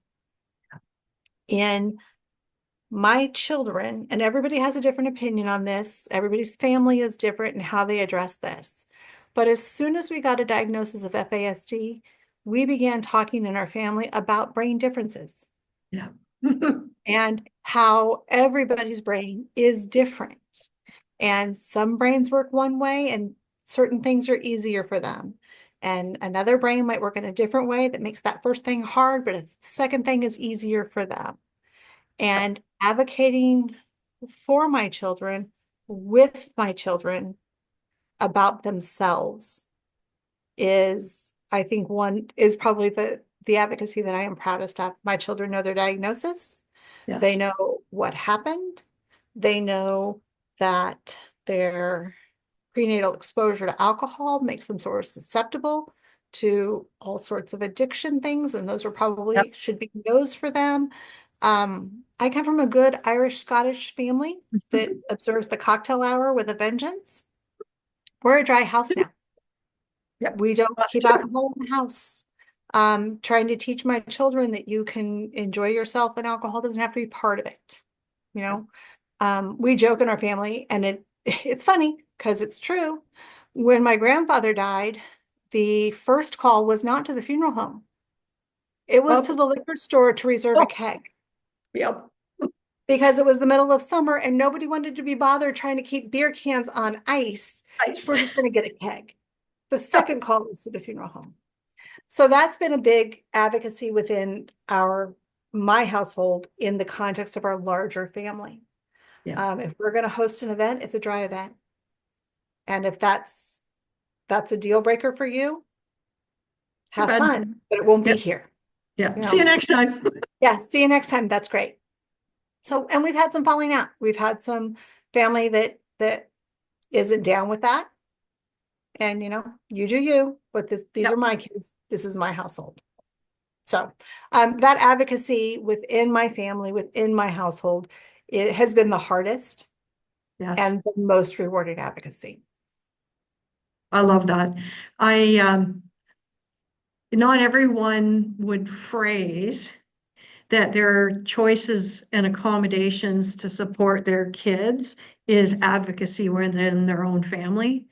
[SPEAKER 2] In my children, and everybody has a different opinion on this, everybody's family is different in how they address this. But as soon as we got a diagnosis of FASD, we began talking in our family about brain differences
[SPEAKER 1] Yeah.
[SPEAKER 2] and how everybody's brain is different. And some brains work one way and certain things are easier for them. And another brain might work in a different way that makes that first thing hard, but a second thing is easier for them. And advocating for my children, with my children about themselves is, I think, one is probably the advocacy that I am proudest of. My children know their diagnosis. They
[SPEAKER 1] Yes.
[SPEAKER 2] know what happened. They know that their prenatal exposure to alcohol makes them sort of susceptible to all sorts of addiction things, and those are
[SPEAKER 1] Yep.
[SPEAKER 2] probably should be no's for them. I come from a good Irish Scottish family that observes the cocktail hour with a vengeance. We're a dry house now.
[SPEAKER 1] Yep,
[SPEAKER 2] We don't
[SPEAKER 1] that's
[SPEAKER 2] keep
[SPEAKER 1] true.
[SPEAKER 2] alcohol in the house. Trying to teach my children that you can enjoy yourself and alcohol doesn't have to be part of it. You
[SPEAKER 1] Yeah.
[SPEAKER 2] know, we joke in our family, and it's funny because it's true. When my grandfather died, the first call was not to the funeral home. It was to
[SPEAKER 1] Oh,
[SPEAKER 2] the liquor store to reserve a
[SPEAKER 1] oh,
[SPEAKER 2] keg
[SPEAKER 1] yep.
[SPEAKER 2] because it was the middle of summer and nobody wanted to be bothered trying to keep beer cans on ice. So
[SPEAKER 1] Nice.
[SPEAKER 2] we're just going to get a keg. The
[SPEAKER 1] Yep.
[SPEAKER 2] second call was to the funeral home. So that's been a big advocacy within my household in the context of our larger family.
[SPEAKER 1] Yeah.
[SPEAKER 2] If we're going to host an event, it's a dry event. And if that's a deal breaker for you,
[SPEAKER 1] Too
[SPEAKER 2] have
[SPEAKER 1] bad.
[SPEAKER 2] fun, but it won't be
[SPEAKER 1] Yep.
[SPEAKER 2] here.
[SPEAKER 1] Yeah.
[SPEAKER 2] You
[SPEAKER 1] See you
[SPEAKER 2] know,
[SPEAKER 1] next time.
[SPEAKER 2] yeah, see you next time. That's great. So, and we've had some falling out. We've had some family that isn't down with that. And you do you, but these are
[SPEAKER 1] Yep.
[SPEAKER 2] my kids. This is my household. So, that advocacy within my family, within my household, it has been the hardest
[SPEAKER 1] Yes.
[SPEAKER 2] and the most rewarding advocacy.
[SPEAKER 1] I love that. I not everyone would phrase that their choices and accommodations to support their kids is advocacy within their own family,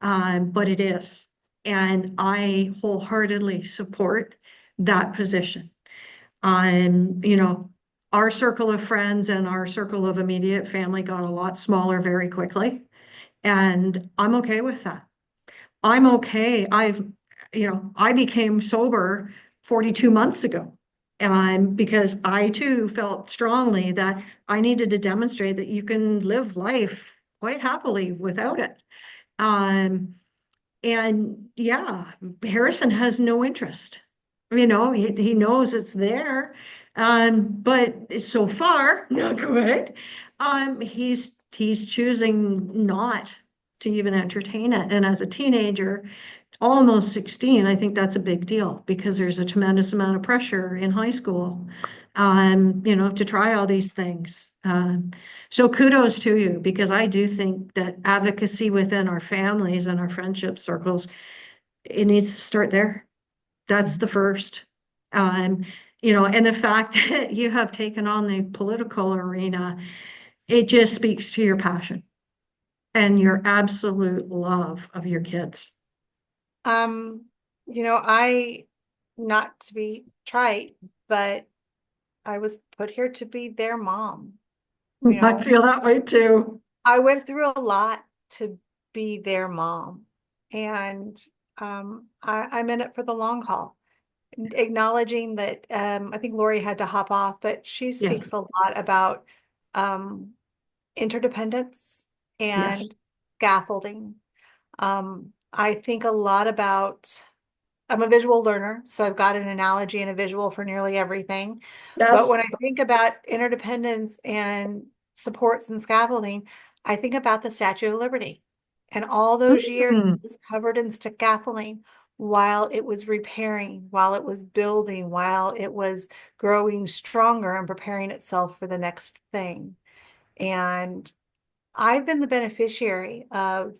[SPEAKER 1] but it is. And I wholeheartedly support that position. Our circle of friends and our circle of immediate family got a lot smaller very quickly, and I'm okay with that. I'm okay. I became sober 42 months ago. And because I too felt strongly that I needed to demonstrate that you can live life quite happily without it. Um, and yeah, Harrison has no interest. He knows it's there. But so far, not good. He's choosing not to even entertain it. And as a teenager, almost 16, I think that's a big deal because there's a tremendous amount of pressure in high school, to try all these things. So kudos to you because I do think that advocacy within our families and our friendship circles, it needs to start there. That's the first. Um, and the fact that you have taken on the political arena, it just speaks to your passion and your absolute love of your kids.
[SPEAKER 2] Um, I, not to be trite, but I was put here to be their mom. You
[SPEAKER 1] I
[SPEAKER 2] know,
[SPEAKER 1] feel that way too.
[SPEAKER 2] I went through a lot to be their mom. And I'm in it for the long haul. Acknowledging that I think Lori had to hop off, but she
[SPEAKER 1] Yes,
[SPEAKER 2] speaks a lot about um, interdependence
[SPEAKER 1] yes,
[SPEAKER 2] and scaffolding. I think a lot about, I'm a visual learner, so I've got an analogy and a visual for nearly everything. But
[SPEAKER 1] yes.
[SPEAKER 2] when I think about interdependence and supports and scaffolding, I think about the Statue of Liberty and all those years it
[SPEAKER 1] Mm,
[SPEAKER 2] was covered in scaffolding while it was repairing, while it was building, while it was growing stronger and preparing itself for the next thing. And I've been the beneficiary of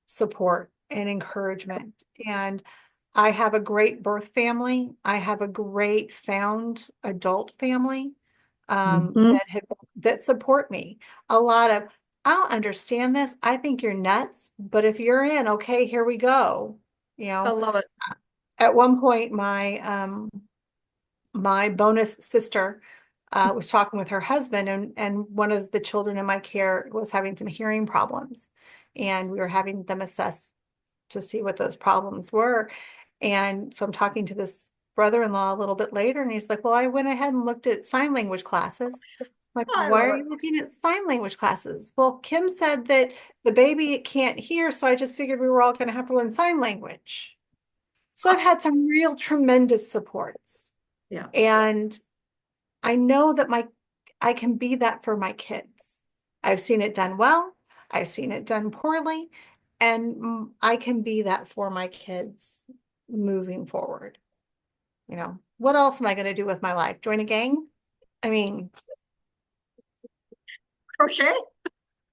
[SPEAKER 2] support and encouragement. And I have a great birth family. I have a great found adult family
[SPEAKER 1] mhm.
[SPEAKER 2] that support me. A lot of, I don't understand this. I think you're nuts, but if you're in, okay, here we go. You
[SPEAKER 1] I
[SPEAKER 2] know,
[SPEAKER 1] love it.
[SPEAKER 2] at one point, my bonus sister was talking with her husband, and one of the children in my care was having some hearing problems, and we were having them assess to see what those problems were. And so I'm talking to this brother-in-law a little bit later, and he's like, well, I went ahead and looked at sign language classes. I'm like,
[SPEAKER 1] I
[SPEAKER 2] why
[SPEAKER 1] love
[SPEAKER 2] are
[SPEAKER 1] it.
[SPEAKER 2] you looking at sign language classes? Well, Kim said that the baby can't hear, so I just figured we were all going to have to learn sign language. So I've had some real tremendous supports.
[SPEAKER 1] Yeah.
[SPEAKER 2] And I know that I can be that for my kids. I've seen it done well. I've seen it done poorly, and I can be that for my kids moving forward. What else am I going to do with my life? Join a gang? I mean,
[SPEAKER 1] Crochet?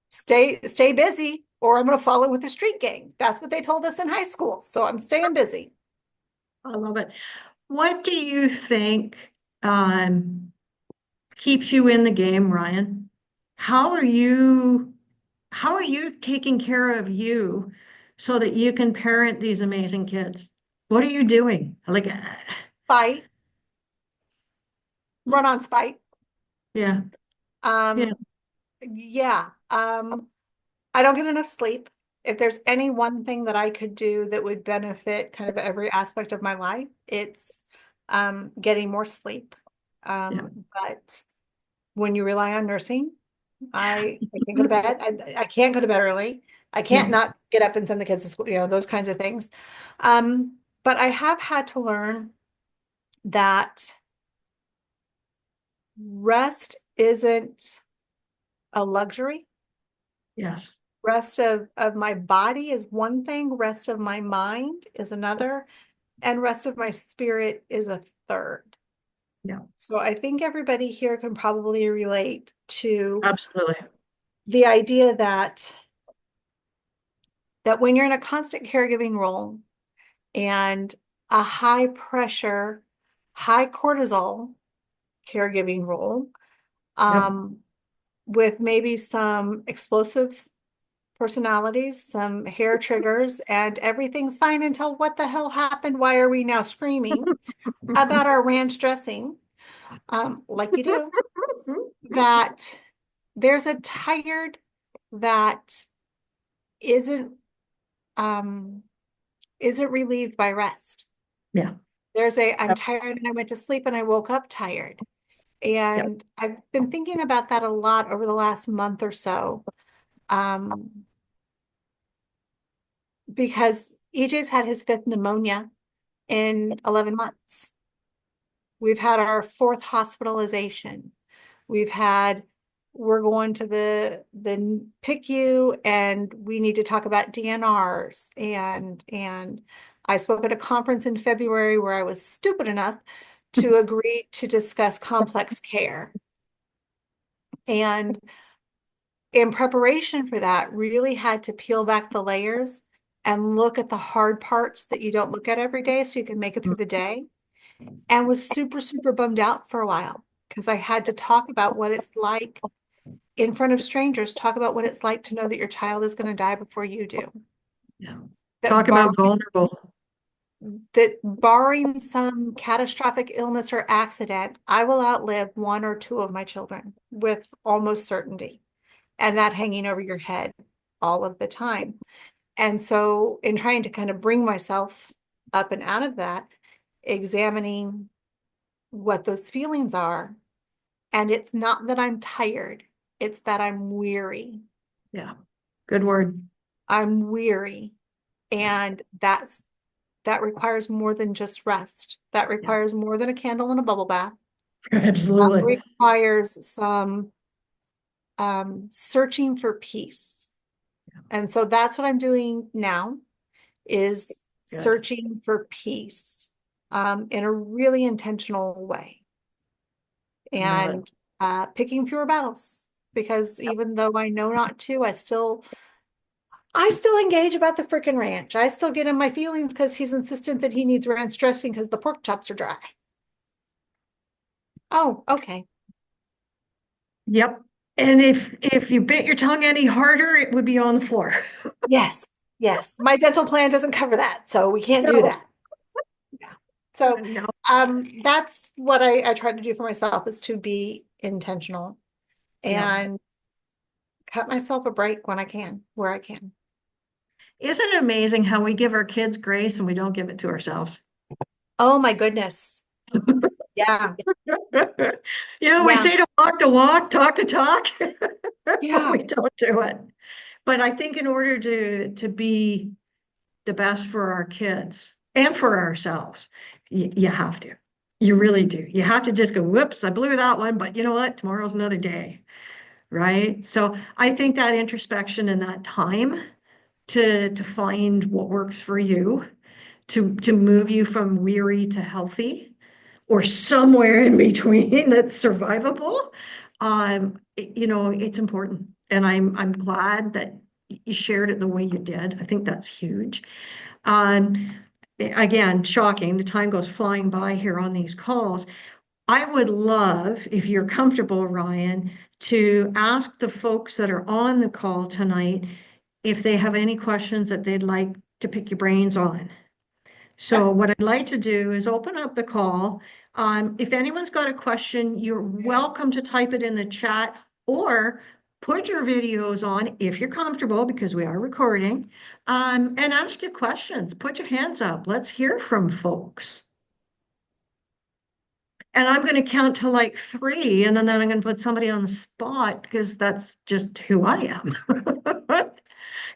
[SPEAKER 2] stay busy. or I'm going to fall in with the street gang. That's what they told us in high school. So I'm staying busy.
[SPEAKER 1] I love it. What do you think um, keeps you in the game, Ryan? How are you how are you taking care of you so that you can parent these amazing kids? What are you doing? Like,
[SPEAKER 2] Fight, run on spite.
[SPEAKER 1] yeah, yeah,
[SPEAKER 2] Um, yeah. I don't get enough sleep. If there's any one thing that I could do that would benefit kind of every aspect of my life, it's getting more sleep.
[SPEAKER 1] yeah.
[SPEAKER 2] But when you rely on nursing, I can't go to bed. I can't go to bed early. I can't
[SPEAKER 1] No,
[SPEAKER 2] not get up and send the kids to school, those kinds of things. But I have had to learn that rest isn't a luxury.
[SPEAKER 1] yes,
[SPEAKER 2] Rest of my body is one thing, rest of my mind is another, and rest of my spirit is a third.
[SPEAKER 1] yeah,
[SPEAKER 2] So I think everybody here can probably relate to
[SPEAKER 1] absolutely.
[SPEAKER 2] the idea that when you're in a constant caregiving role and a high pressure, high cortisol caregiving role,
[SPEAKER 1] Yep.
[SPEAKER 2] um, with maybe some explosive personalities, some hair triggers, and everything's fine until what the hell happened? Why are we now screaming about our ranch dressing? Like you do, that there's a tired that isn't um isn't relieved by rest.
[SPEAKER 1] Yeah.
[SPEAKER 2] There's a I'm
[SPEAKER 1] Yep.
[SPEAKER 2] tired and I went to sleep and I woke up tired.
[SPEAKER 1] Yep.
[SPEAKER 2] And I've been thinking about that a lot over the last month or so. Um, because EJ's had his fifth pneumonia in 11 months. We've had our fourth hospitalization. We've had, we're going to the PICU and we need to talk about DNRs. And I spoke at a conference in February where I was stupid enough to agree to discuss complex care. And in preparation for that, really had to peel back the layers and look at the hard parts that you don't look at every day so you can make it through the day. And was super, super bummed out for a while because I had to talk about what it's like in front of strangers, talk about what it's like to know that your child is going to die before you do.
[SPEAKER 1] Yeah.
[SPEAKER 2] That
[SPEAKER 1] Talk
[SPEAKER 2] bar
[SPEAKER 1] about vulnerable.
[SPEAKER 2] that barring some catastrophic illness or accident, I will outlive one or two of my children with almost certainty. And that hanging over your head all of the time. And so in trying to kind of bring myself up and out of that, examining what those feelings are. And it's not that I'm tired, it's that I'm weary.
[SPEAKER 1] Yeah. Good word.
[SPEAKER 2] I'm weary.
[SPEAKER 1] Yeah.
[SPEAKER 2] And that requires more than just rest. That
[SPEAKER 1] Yeah.
[SPEAKER 2] requires more than a candle and a bubble bath. That
[SPEAKER 1] Absolutely.
[SPEAKER 2] requires some searching for peace. And so that's what I'm doing now is
[SPEAKER 1] Good.
[SPEAKER 2] searching for peace in a really intentional way
[SPEAKER 1] I love it.
[SPEAKER 2] and picking fewer battles because even though I know not to, I still engage about the freaking ranch. I still get in my feelings because he's insistent that he needs ranch dressing because the pork chops are dry. Oh, okay.
[SPEAKER 1] Yep. And if you bit your tongue any harder, it would be on the floor.
[SPEAKER 2] Yes, yes. My dental plan doesn't cover that, so we can't do
[SPEAKER 1] No,
[SPEAKER 2] that. Yeah. So
[SPEAKER 1] no.
[SPEAKER 2] that's what I try to do for myself is to be intentional
[SPEAKER 1] Yeah.
[SPEAKER 2] and cut myself a break when I can, where I can.
[SPEAKER 1] Isn't it amazing how we give our kids grace and we don't give it to ourselves?
[SPEAKER 2] Oh my goodness. Yeah.
[SPEAKER 1] We
[SPEAKER 2] Yeah.
[SPEAKER 1] say to walk, talk the talk, but
[SPEAKER 2] Yeah.
[SPEAKER 1] we don't do it. But I think in order to be the best for our kids and for ourselves, you have to. You really do. You have to just go, whoops, I blew that one, but you know what? Tomorrow's another day, right? So I think that introspection and that time to find what works for you, to move you from weary to healthy, or somewhere in between that's survivable, it's important. And I'm glad that you shared it the way you did. I think that's huge. Again, shocking. The time goes flying by here on these calls. I would love, if you're comfortable, Ryan, to ask the folks that are on the call tonight if they have any questions that they'd like to pick your brains on. So what I'd like to do is open up the call. If anyone's got a question, you're welcome to type it in the chat or put your videos on if you're comfortable, because we are recording, and ask your questions. Put your hands up. Let's hear from folks. And I'm going to count to like 3, and then I'm going to put somebody on the spot because that's just who I am.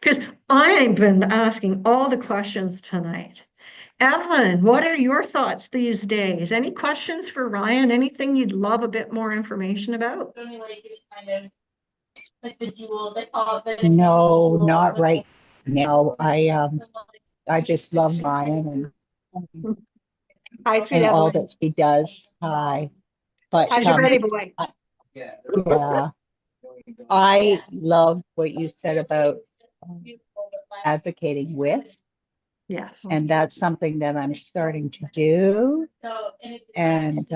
[SPEAKER 1] Because I've been asking all the questions tonight. Evelyn, what are your thoughts these days? Any questions for Ryan? Anything you'd love a bit more information about?
[SPEAKER 3] No, not right now. I just love Ryan
[SPEAKER 2] Hi, sweet
[SPEAKER 3] and all
[SPEAKER 2] Evelyn.
[SPEAKER 3] that he does. Hi. But
[SPEAKER 2] How's your buddy boy?
[SPEAKER 3] yeah, I love what you said about um, advocating with,
[SPEAKER 1] Yes.
[SPEAKER 3] and that's something that I'm starting to do. And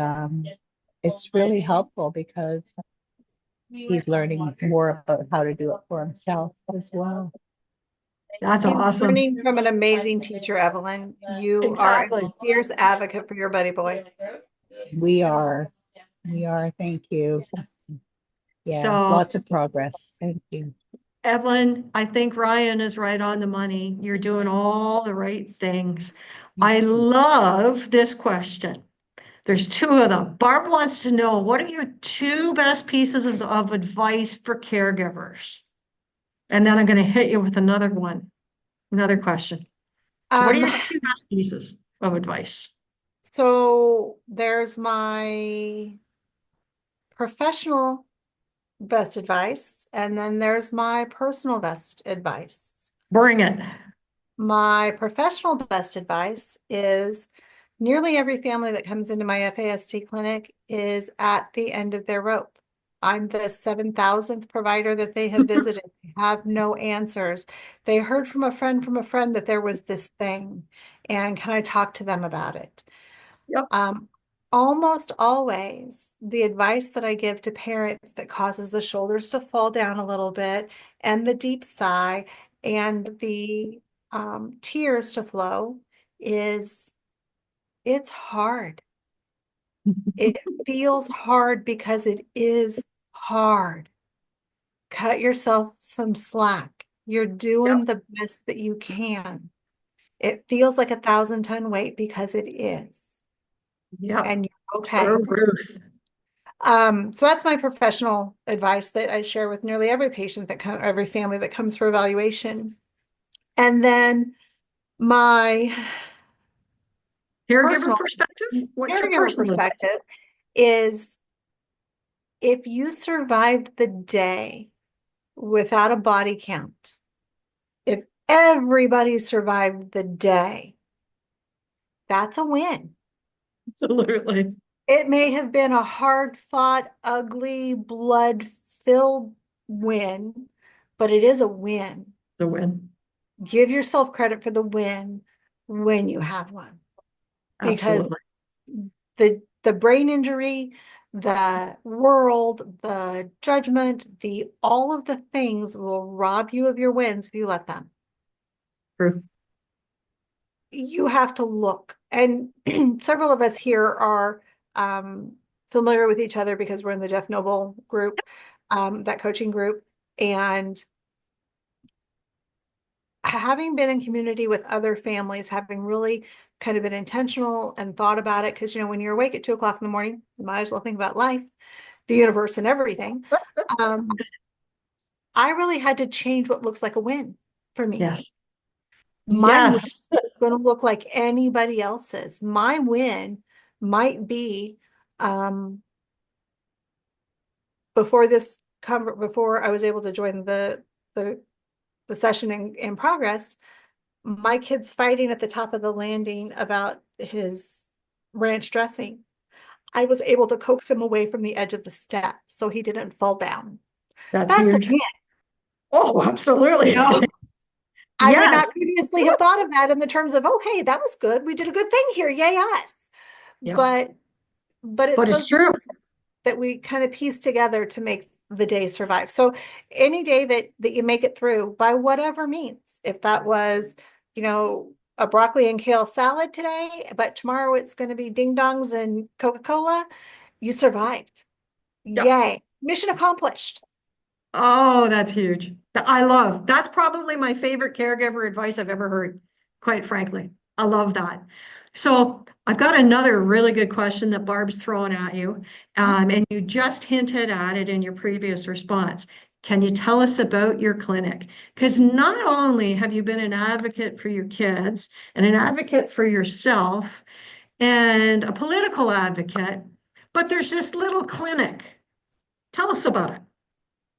[SPEAKER 3] it's really helpful because he's learning more about how to do it for himself as well.
[SPEAKER 1] That's
[SPEAKER 2] He's
[SPEAKER 1] awesome.
[SPEAKER 2] learning from an amazing teacher, Evelyn. You are
[SPEAKER 1] Exactly.
[SPEAKER 2] a fierce advocate for your buddy boy.
[SPEAKER 3] We are, thank you. Yeah,
[SPEAKER 1] So,
[SPEAKER 3] lots of progress. Thank you.
[SPEAKER 1] Evelyn, I think Ryan is right on the money. You're doing all the right things. I love this question. There's 2 of them. Barb wants to know, what are your 2 best pieces of advice for caregivers? And then I'm going to hit you with another one, another question. What are
[SPEAKER 2] Um,
[SPEAKER 1] your 2 best pieces of advice?
[SPEAKER 2] so there's my professional best advice, and then there's my personal best advice.
[SPEAKER 1] Bring it.
[SPEAKER 2] My professional best advice is nearly every family that comes into my FASD clinic is at the end of their rope. I'm the 7,000th provider that they have visited. They have no answers. They heard from a friend that there was this thing, and can I talk to them about it?
[SPEAKER 1] Yep.
[SPEAKER 2] Almost always, the advice that I give to parents that causes the shoulders to fall down a little bit and the deep sigh and the tears to flow is it's hard. It feels hard because it is hard. Cut yourself some slack. You're doing the best that you can. It feels like a 1,000-ton weight because it is.
[SPEAKER 1] Yep.
[SPEAKER 2] And you're okay.
[SPEAKER 1] Ruth.
[SPEAKER 2] So that's my professional advice that I share with nearly every patient every family that comes for evaluation. And then my
[SPEAKER 1] Caregiver
[SPEAKER 2] personal
[SPEAKER 1] perspective? What's your
[SPEAKER 2] caregiver
[SPEAKER 1] personal advice?
[SPEAKER 2] perspective is if you survived the day without a body count, if everybody survived the day, that's a win.
[SPEAKER 1] Absolutely.
[SPEAKER 2] It may have been a hard fought, ugly, blood-filled win, but it is a win.
[SPEAKER 1] The win.
[SPEAKER 2] Give yourself credit for the win when you have one. Because
[SPEAKER 1] Absolutely.
[SPEAKER 2] the brain injury, the world, the judgment, all of the things will rob you of your wins if you let them.
[SPEAKER 1] True.
[SPEAKER 2] You have to look. And several of us here are familiar with each other because we're in the Jeff Noble group, that coaching group. And having been in community with other families, having really kind of been intentional and thought about it, because, when you're awake at 2 o'clock in the morning, you might as well think about life, the universe, and everything. I really had to change what looks like a win for me.
[SPEAKER 1] Yes.
[SPEAKER 2] My win
[SPEAKER 1] Yes.
[SPEAKER 2] is going to look like anybody else's. My win might be before I was able to join the session in progress, my kid's fighting at the top of the landing about his ranch dressing. I was able to coax him away from the edge of the step so he didn't fall down.
[SPEAKER 1] That's
[SPEAKER 2] That's a
[SPEAKER 1] huge.
[SPEAKER 2] win.
[SPEAKER 1] Oh, absolutely.
[SPEAKER 2] No. I would
[SPEAKER 1] Yes.
[SPEAKER 2] not previously have thought of that in the terms of, oh, hey, that was good. We did a good thing here. Yay, us.
[SPEAKER 1] Yeah.
[SPEAKER 2] But it's
[SPEAKER 1] But it's
[SPEAKER 2] those
[SPEAKER 1] true.
[SPEAKER 2] that we kind of piece together to make the day survive. So any day that you make it through by whatever means, if that was, a broccoli and kale salad today, but tomorrow it's going to be ding dongs and Coca-Cola, you survived.
[SPEAKER 1] Yeah.
[SPEAKER 2] Yay. Mission accomplished.
[SPEAKER 1] Oh, that's huge. That's probably my favorite caregiver advice I've ever heard, quite frankly. I love that. So I've got another really good question that Barb's throwing at you. And you just hinted at it in your previous response. Can you tell us about your clinic? Because not only have you been an advocate for your kids and an advocate for yourself and a political advocate, but there's this little clinic. Tell us about it.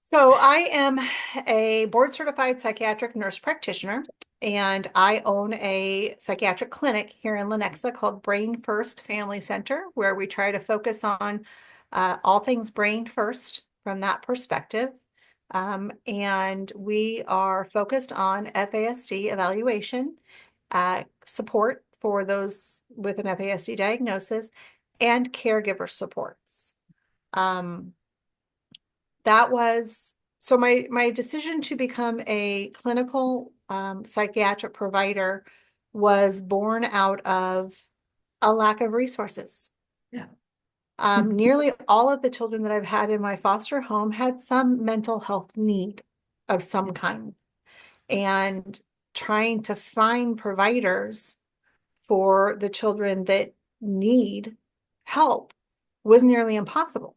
[SPEAKER 2] So I am a board certified psychiatric nurse practitioner, and I own a psychiatric clinic here in Lenexa called Brain First Family Center, where we try to focus on all things brain first from that perspective. And we are focused on FASD evaluation, support for those with an FASD diagnosis, and caregiver supports. That was so my decision to become a clinical psychiatric provider was born out of a lack of resources.
[SPEAKER 1] Yeah.
[SPEAKER 2] Nearly all of the children that I've had in my foster home had some mental health need of some kind, and trying to find providers for the children that need help was nearly impossible.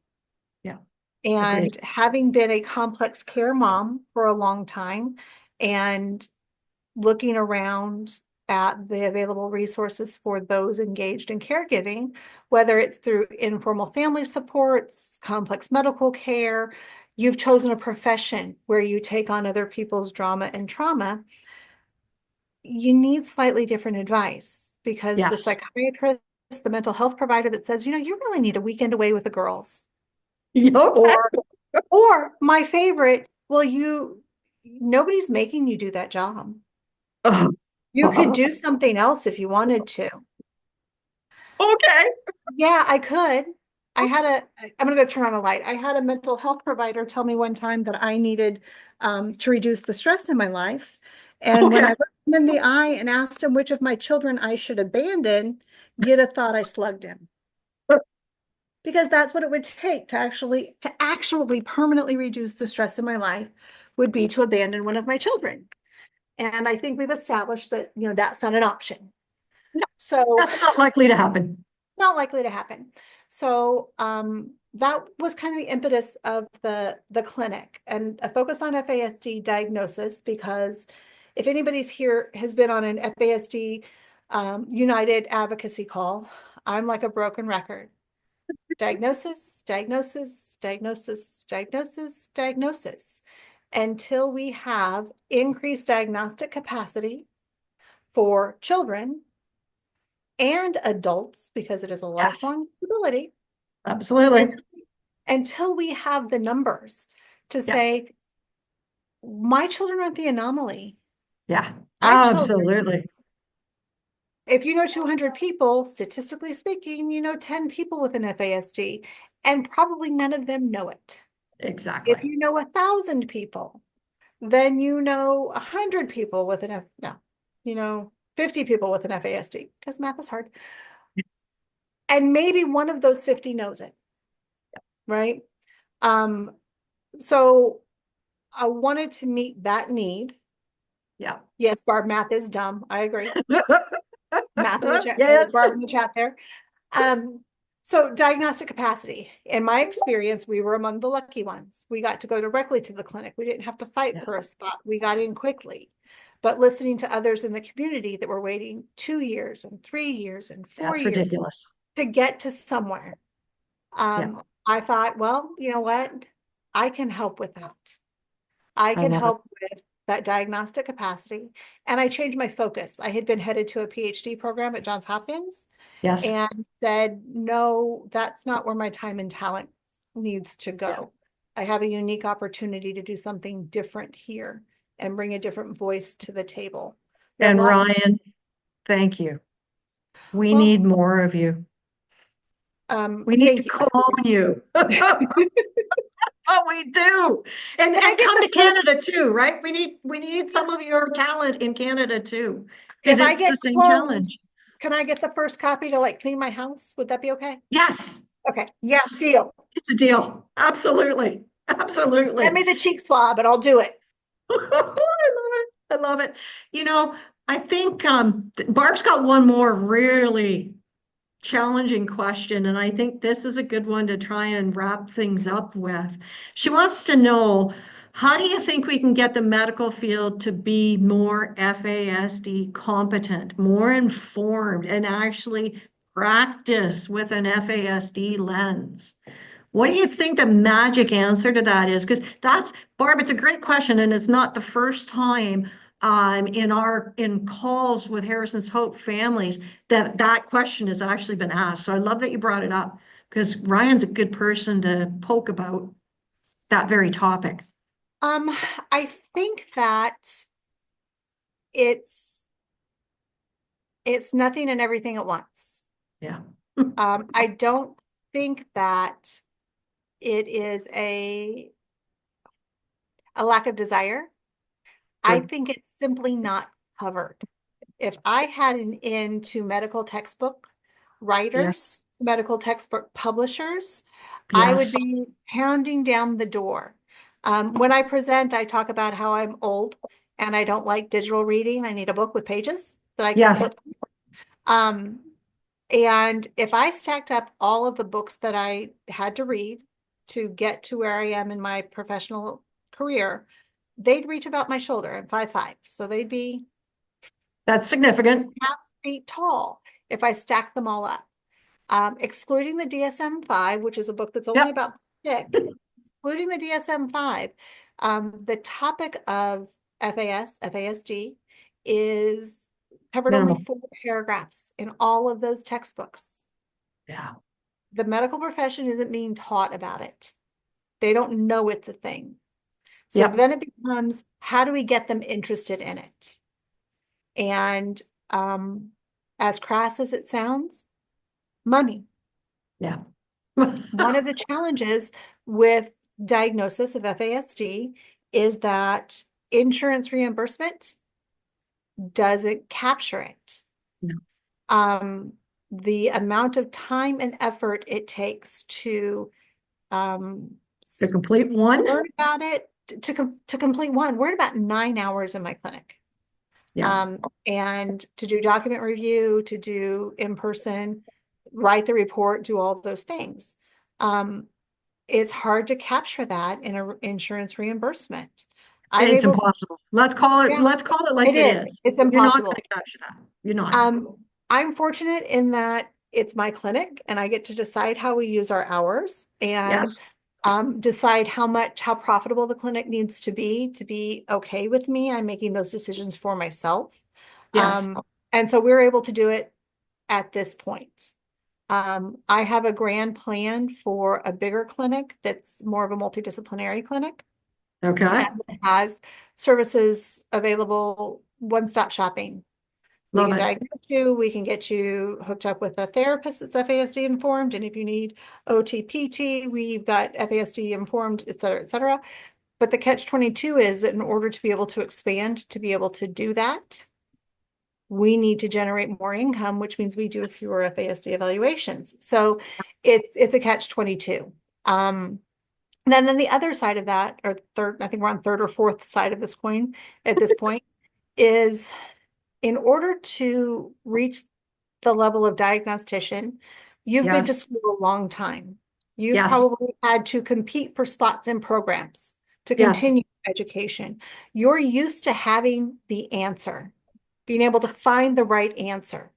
[SPEAKER 1] Yeah.
[SPEAKER 2] And
[SPEAKER 1] Agreed.
[SPEAKER 2] having been a complex care mom for a long time and looking around at the available resources for those engaged in caregiving, whether it's through informal family supports, complex medical care, you've chosen a profession where you take on other people's drama and trauma, you need slightly different advice, because the
[SPEAKER 1] Yes.
[SPEAKER 2] psychiatrist, the mental health provider that says, you really need a weekend away with the girls.
[SPEAKER 1] Okay.
[SPEAKER 2] Or my favorite, well, nobody's making you do that job.
[SPEAKER 1] Oh,
[SPEAKER 2] You could do something else if you wanted to.
[SPEAKER 1] okay.
[SPEAKER 2] Yeah, I could. I'm gonna go turn on a light. I had a mental health provider tell me one time that I needed to reduce the stress in my life. And when
[SPEAKER 1] Okay.
[SPEAKER 2] I looked him in the eye and asked him which of my children I should abandon, you'd have thought I slugged him. Because that's what it would take to actually permanently reduce the stress in my life, would be to abandon one of my children. And I think we've established that, that's not an option.
[SPEAKER 1] No,
[SPEAKER 2] So
[SPEAKER 1] that's not likely to happen.
[SPEAKER 2] not likely to happen. So that was kind of the impetus of the clinic, and a focus on FASD diagnosis, because if anybody's here has been on an FASD United advocacy call, I'm like a broken record. Diagnosis, diagnosis, diagnosis, diagnosis, diagnosis, until we have increased diagnostic capacity for children and adults, because it is a
[SPEAKER 1] Yes.
[SPEAKER 2] lifelong disability,
[SPEAKER 1] Absolutely.
[SPEAKER 2] until we have the numbers to
[SPEAKER 1] Yes.
[SPEAKER 2] say, my children aren't the anomaly.
[SPEAKER 1] Yeah.
[SPEAKER 2] My children,
[SPEAKER 1] Absolutely.
[SPEAKER 2] if you know 200 people, statistically speaking, you know 10 people with an FASD, and probably none of them know it. If
[SPEAKER 1] Exactly.
[SPEAKER 2] you know 1,000 people, then you know 100 people with an 50 people with an FASD, because math is hard. And maybe one of those 50 knows it, right? So I wanted to meet that need.
[SPEAKER 1] Yeah.
[SPEAKER 2] Yes, Barb, math is dumb. I agree. Math in the chat. There's
[SPEAKER 1] Yes.
[SPEAKER 2] Barb in the chat there. So diagnostic capacity. In my experience, we were among the lucky ones. We got to go directly to the clinic. We didn't have to fight
[SPEAKER 1] Yeah.
[SPEAKER 2] for a spot. We got in quickly. But listening to others in the community that were waiting 2 years and 3 years and 4
[SPEAKER 1] That's
[SPEAKER 2] years
[SPEAKER 1] ridiculous.
[SPEAKER 2] to get to somewhere,
[SPEAKER 1] Yeah.
[SPEAKER 2] I thought, well, you know what? I can help with that. I
[SPEAKER 1] I
[SPEAKER 2] can
[SPEAKER 1] love it.
[SPEAKER 2] help with that diagnostic capacity. And I changed my focus. I had been headed to a PhD program at Johns Hopkins
[SPEAKER 1] Yes.
[SPEAKER 2] and said, no, that's not where my time and talent needs to go. I have a unique opportunity to do something different here and bring a different voice to the table. There are
[SPEAKER 1] And
[SPEAKER 2] lots of-
[SPEAKER 1] Ryan, thank you. We
[SPEAKER 2] Well,
[SPEAKER 1] need more of you. We need to
[SPEAKER 2] thank you.
[SPEAKER 1] clone you. Oh, we do. And
[SPEAKER 2] Can I get
[SPEAKER 1] come
[SPEAKER 2] the
[SPEAKER 1] to
[SPEAKER 2] first,
[SPEAKER 1] Canada too, right? We need some of your talent in Canada too. Because
[SPEAKER 2] if I
[SPEAKER 1] it's
[SPEAKER 2] get
[SPEAKER 1] the same
[SPEAKER 2] cloned,
[SPEAKER 1] challenge.
[SPEAKER 2] can I get the first copy to like clean my house? Would that be okay?
[SPEAKER 1] Yes,
[SPEAKER 2] Okay,
[SPEAKER 1] yes,
[SPEAKER 2] deal.
[SPEAKER 1] it's a deal. Absolutely. Absolutely.
[SPEAKER 2] Send me the cheek swab and I'll do it.
[SPEAKER 1] I love it. I love it. You know, I think Barb's got one more really challenging question, and I think this is a good one to try and wrap things up with. She wants to know, how do you think we can get the medical field to be more FASD competent, more informed, and actually practice with an FASD lens? What do you think the magic answer to that is? Because that's, Barb, it's a great question, and it's not the first time in calls with Harrison's Hope families that that question has actually been asked. So I love that you brought it up because Ryan's a good person to poke about that very topic.
[SPEAKER 2] I think that it's nothing and everything at once.
[SPEAKER 1] Yeah.
[SPEAKER 2] I don't think that it is a lack of desire. I
[SPEAKER 1] Good.
[SPEAKER 2] think it's simply not covered. If I had an in to medical textbook
[SPEAKER 1] Yes.
[SPEAKER 2] writers, medical textbook publishers, I would
[SPEAKER 1] Yes.
[SPEAKER 2] be pounding down the door. When I present, I talk about how I'm old and I don't like digital reading. I need a book with pages that I can
[SPEAKER 1] Yes.
[SPEAKER 2] flip. Um, and if I stacked up all of the books that I had to read to get to where I am in my professional career, they'd reach about my shoulder. I'm 5'5", so they'd be
[SPEAKER 1] That's significant.
[SPEAKER 2] 1/2 feet tall if I stack them all up. Excluding the DSM-5, which is a book that's only
[SPEAKER 1] Yep.
[SPEAKER 2] about thick, excluding the DSM-5, the topic of FASD is covered only
[SPEAKER 1] Minimal.
[SPEAKER 2] 4 paragraphs in all of those textbooks.
[SPEAKER 1] Yeah.
[SPEAKER 2] The medical profession isn't being taught about it. They don't know it's a thing. So
[SPEAKER 1] Yep.
[SPEAKER 2] then it becomes, how do we get them interested in it? And as crass as it sounds, money.
[SPEAKER 1] Yeah.
[SPEAKER 2] One of the challenges with diagnosis of FASD is that insurance reimbursement doesn't capture it.
[SPEAKER 1] No.
[SPEAKER 2] The amount of time and effort it takes to
[SPEAKER 1] To complete one.
[SPEAKER 2] learn about it, to complete one. We're at about 9 hours in my clinic.
[SPEAKER 1] Yeah.
[SPEAKER 2] And to do document review, to do in-person, write the report, do all those things. It's hard to capture that in an insurance reimbursement. I'm
[SPEAKER 1] It's
[SPEAKER 2] able to,
[SPEAKER 1] impossible. Let's call it,
[SPEAKER 2] yeah,
[SPEAKER 1] let's call it like
[SPEAKER 2] it
[SPEAKER 1] it
[SPEAKER 2] is.
[SPEAKER 1] is.
[SPEAKER 2] It's
[SPEAKER 1] You're not going
[SPEAKER 2] impossible.
[SPEAKER 1] to capture that. You're not.
[SPEAKER 2] I'm fortunate in that it's my clinic and I get to decide how we use our hours and
[SPEAKER 1] Yes.
[SPEAKER 2] decide how profitable the clinic needs to be okay with me. I'm making those decisions for myself.
[SPEAKER 1] Yes.
[SPEAKER 2] And so we're able to do it at this point. I have a grand plan for a bigger clinic that's more of a multidisciplinary clinic.
[SPEAKER 1] Okay.
[SPEAKER 2] And it has services available, one-stop shopping. We
[SPEAKER 1] Love
[SPEAKER 2] can
[SPEAKER 1] it.
[SPEAKER 2] diagnose you, we can get you hooked up with a therapist that's FASD informed, and if you need OT, PT, we've got FASD informed, et cetera, et cetera. But the catch-22 is, in order to be able to expand, to be able to do that, we need to generate more income, which means we do fewer FASD evaluations. So it's a catch-22. Then the other side of that, or third, I think we're on third or fourth side of this coin at this point, is in order to reach the level of diagnostician, you've been to
[SPEAKER 1] Yes.
[SPEAKER 2] school a long time. You've
[SPEAKER 1] Yes.
[SPEAKER 2] probably had to compete for spots in programs to
[SPEAKER 1] Yes.
[SPEAKER 2] continue education. You're used to having the answer, being able to find the right answer.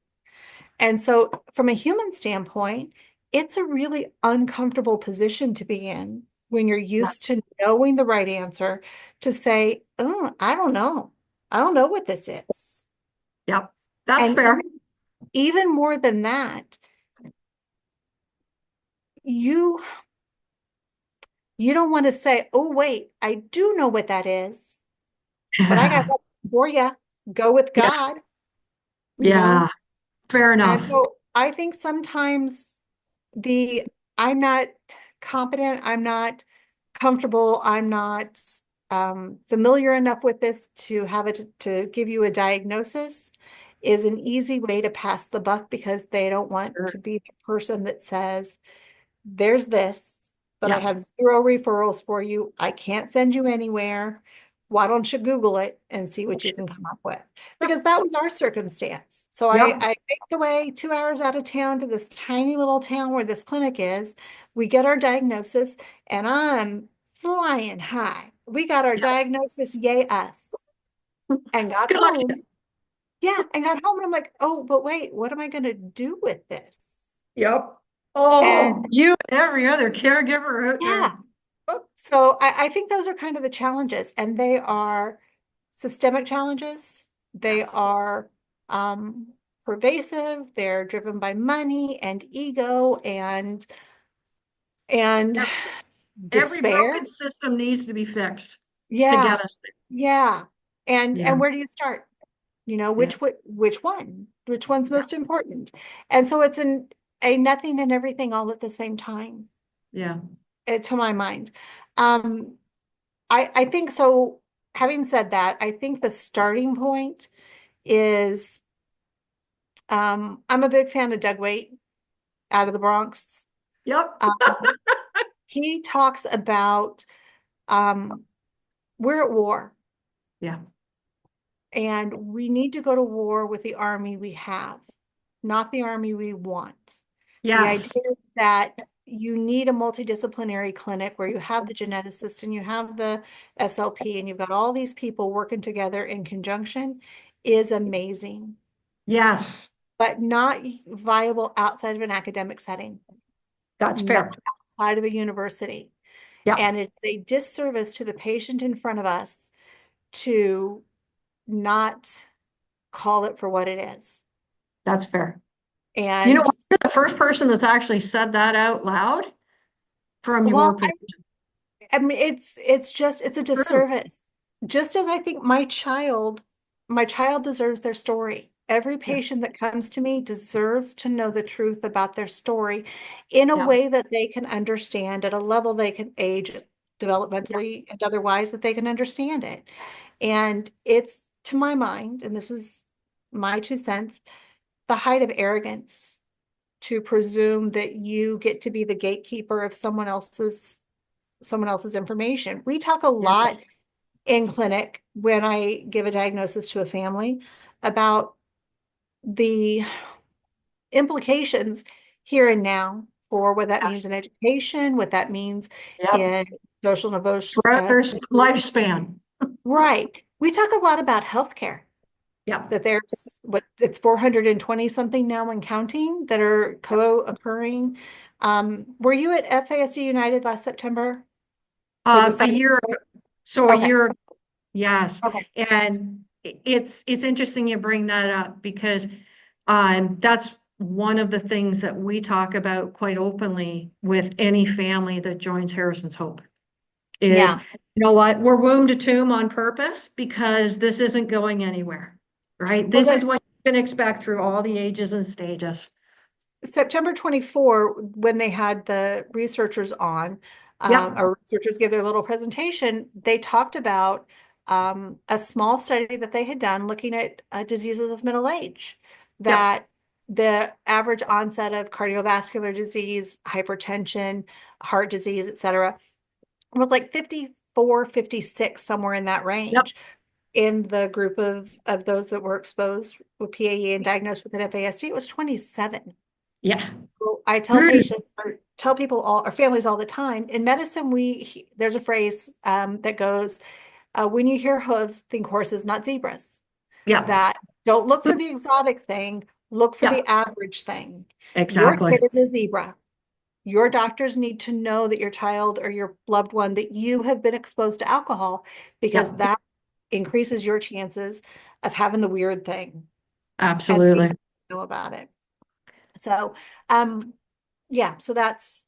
[SPEAKER 2] And so from a human standpoint, it's a really uncomfortable position to be in when you're used to knowing the right answer to say, oh, I don't know. I don't know what this is.
[SPEAKER 1] Yep. That's
[SPEAKER 2] And
[SPEAKER 1] fair.
[SPEAKER 2] even more than that, you You don't want to say, oh, wait, I do know what that is, but I got one for you. Go with
[SPEAKER 1] Yeah,
[SPEAKER 2] God, you know?
[SPEAKER 1] yeah, fair
[SPEAKER 2] And
[SPEAKER 1] enough.
[SPEAKER 2] so I think sometimes the I'm not competent, I'm not comfortable, I'm not familiar enough with this to have it to give you a diagnosis is an easy way to pass the buck because they don't want
[SPEAKER 1] Sure.
[SPEAKER 2] to be the person that says, there's this, but I
[SPEAKER 1] Yeah,
[SPEAKER 2] have zero referrals for you. I can't send you anywhere. Why don't you Google it and see what you can come up with? Because that was our circumstance. So
[SPEAKER 1] yep,
[SPEAKER 2] I make the way 2 hours out of town to this tiny little town where this clinic is. We get our diagnosis, and I'm flying high. We got our
[SPEAKER 1] yep.
[SPEAKER 2] diagnosis, yay us, and got
[SPEAKER 1] Good luck to you.
[SPEAKER 2] home. Yeah, and got home, and I'm like, oh, but wait, what am I going to do with this?
[SPEAKER 1] Yep.
[SPEAKER 2] And
[SPEAKER 1] Oh, you and every other caregiver out there.
[SPEAKER 2] yeah,
[SPEAKER 1] Oh,
[SPEAKER 2] so I think those are kind of the challenges, and they are systemic challenges. They
[SPEAKER 1] yes.
[SPEAKER 2] are pervasive. They're driven by money and ego and
[SPEAKER 1] Every
[SPEAKER 2] despair.
[SPEAKER 1] broken system needs to be fixed to
[SPEAKER 2] Yeah,
[SPEAKER 1] get us
[SPEAKER 2] yeah.
[SPEAKER 1] there. Yeah,
[SPEAKER 2] And where do you start? You know,
[SPEAKER 1] yeah,
[SPEAKER 2] which one? Which one's
[SPEAKER 1] yeah,
[SPEAKER 2] most important? And so it's a nothing and everything all at the same time,
[SPEAKER 1] yeah.
[SPEAKER 2] to my mind. Um, I think so. Having said that, I think the starting point is I'm a big fan of Doug Waite out of the Bronx.
[SPEAKER 1] Yep.
[SPEAKER 2] Um, he talks about um, we're at war
[SPEAKER 1] Yeah.
[SPEAKER 2] and we need to go to war with the army we have, not the army we want. The
[SPEAKER 1] Yes.
[SPEAKER 2] idea that you need a multidisciplinary clinic where you have the geneticist and you have the SLP and you've got all these people working together in conjunction is amazing,
[SPEAKER 1] Yes.
[SPEAKER 2] but not viable outside of an academic setting,
[SPEAKER 1] That's
[SPEAKER 2] not
[SPEAKER 1] fair.
[SPEAKER 2] outside of a university.
[SPEAKER 1] Yeah.
[SPEAKER 2] And it's a disservice to the patient in front of us to not call it for what it is.
[SPEAKER 1] That's fair. You know,
[SPEAKER 2] And
[SPEAKER 1] you're the first person that's actually said that out loud from your
[SPEAKER 2] well,
[SPEAKER 1] position.
[SPEAKER 2] I mean, it's a
[SPEAKER 1] True.
[SPEAKER 2] disservice. Just as I think my child deserves their story. Every
[SPEAKER 1] Yeah.
[SPEAKER 2] patient that comes to me deserves to know the truth about their story in a
[SPEAKER 1] Yeah.
[SPEAKER 2] way that they can understand at a level they can age
[SPEAKER 1] Yeah.
[SPEAKER 2] developmentally and otherwise that they can understand it. And it's, to my mind, and this is my 2 cents, the height of arrogance to presume that you get to be the gatekeeper of someone else's information. We talk a lot
[SPEAKER 1] Yes.
[SPEAKER 2] in clinic when I give a diagnosis to a family about the implications here and now for what that means
[SPEAKER 1] Yes.
[SPEAKER 2] in education, what that means
[SPEAKER 1] Yep.
[SPEAKER 2] in social negotiation.
[SPEAKER 1] For others' lifespan.
[SPEAKER 2] Right. We talk a lot about healthcare,
[SPEAKER 1] Yeah.
[SPEAKER 2] that there's what it's 420 something now and counting that are co-occurring. Were you at FASD United last September for the
[SPEAKER 1] A
[SPEAKER 2] second?
[SPEAKER 1] year, so a
[SPEAKER 2] Okay.
[SPEAKER 1] year, yes.
[SPEAKER 2] Okay.
[SPEAKER 1] And it's interesting you bring that up because that's one of the things that we talk about quite openly with any family that joins Harrison's Hope is,
[SPEAKER 2] Yeah.
[SPEAKER 1] you know what, we're womb to tomb on purpose because this isn't going anywhere, right?
[SPEAKER 2] Well,
[SPEAKER 1] This is what you can expect through all the ages and stages.
[SPEAKER 2] September 24, when they had the researchers on,
[SPEAKER 1] Yep,
[SPEAKER 2] our researchers gave their little presentation, they talked about a small study that they had done looking at diseases of middle age,
[SPEAKER 1] yep,
[SPEAKER 2] that the average onset of cardiovascular disease, hypertension, heart disease, et cetera, was like 54, 56, somewhere in that
[SPEAKER 1] yep,
[SPEAKER 2] range in the group of those that were exposed with PAE and diagnosed with an FASD. It was 27.
[SPEAKER 1] yeah.
[SPEAKER 2] So I tell patients or tell people all or families all the time in medicine, there's a phrase that goes, when you hear hooves, think horses, not zebras.
[SPEAKER 1] Yeah,
[SPEAKER 2] That don't look for the exotic thing, look for
[SPEAKER 1] yeah,
[SPEAKER 2] the average thing. Your kid
[SPEAKER 1] exactly.
[SPEAKER 2] is a zebra. Your doctors need to know that your child or your loved one that you have been exposed to alcohol because
[SPEAKER 1] Yeah,
[SPEAKER 2] that increases your chances of having the weird thing and being
[SPEAKER 1] absolutely.
[SPEAKER 2] know about it. So, um, yeah, so that's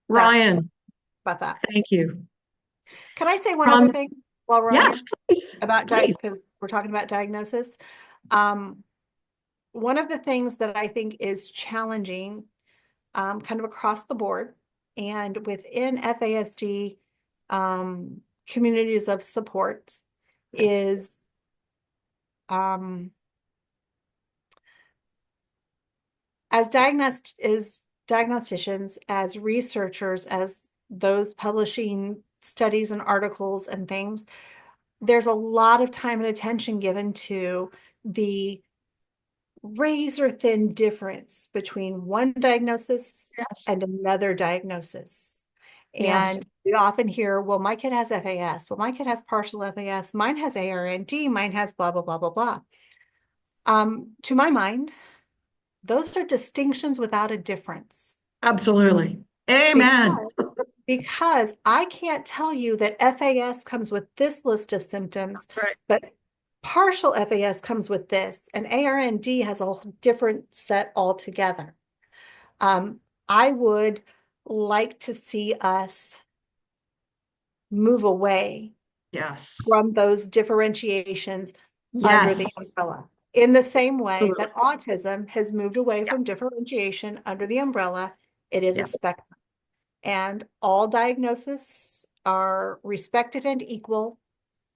[SPEAKER 1] Ryan,
[SPEAKER 2] about that.
[SPEAKER 1] Thank you.
[SPEAKER 2] Can I say one other thing while we're on
[SPEAKER 1] Yes,
[SPEAKER 2] here
[SPEAKER 1] please.
[SPEAKER 2] about
[SPEAKER 1] Please.
[SPEAKER 2] because we're talking about diagnosis? One of the things that I think is challenging, kind of across the board and within FASD communities of support is as diagnosticians, as researchers, as those publishing studies and articles and things, there's a lot of time and attention given to the razor thin difference between one diagnosis
[SPEAKER 1] Yes.
[SPEAKER 2] and another diagnosis.
[SPEAKER 1] Yes.
[SPEAKER 2] And we often hear, well, my kid has FAS. Well, my kid has partial FAS. Mine has ARND. Mine has blah, blah, blah, blah, blah. To my mind, those are distinctions without a difference.
[SPEAKER 1] Absolutely. Amen.
[SPEAKER 2] Because I can't tell you that FAS comes with this list of symptoms,
[SPEAKER 1] Right.
[SPEAKER 2] but partial FAS comes with this, and ARND has a different set altogether. I would like to see us move away
[SPEAKER 1] Yes.
[SPEAKER 2] from those differentiations under the
[SPEAKER 1] Yes.
[SPEAKER 2] umbrella. In the same way
[SPEAKER 1] Absolutely.
[SPEAKER 2] that autism has moved away
[SPEAKER 1] Yeah.
[SPEAKER 2] from differentiation under the umbrella, it is
[SPEAKER 1] Yeah.
[SPEAKER 2] a spectrum. And all diagnoses are respected and equal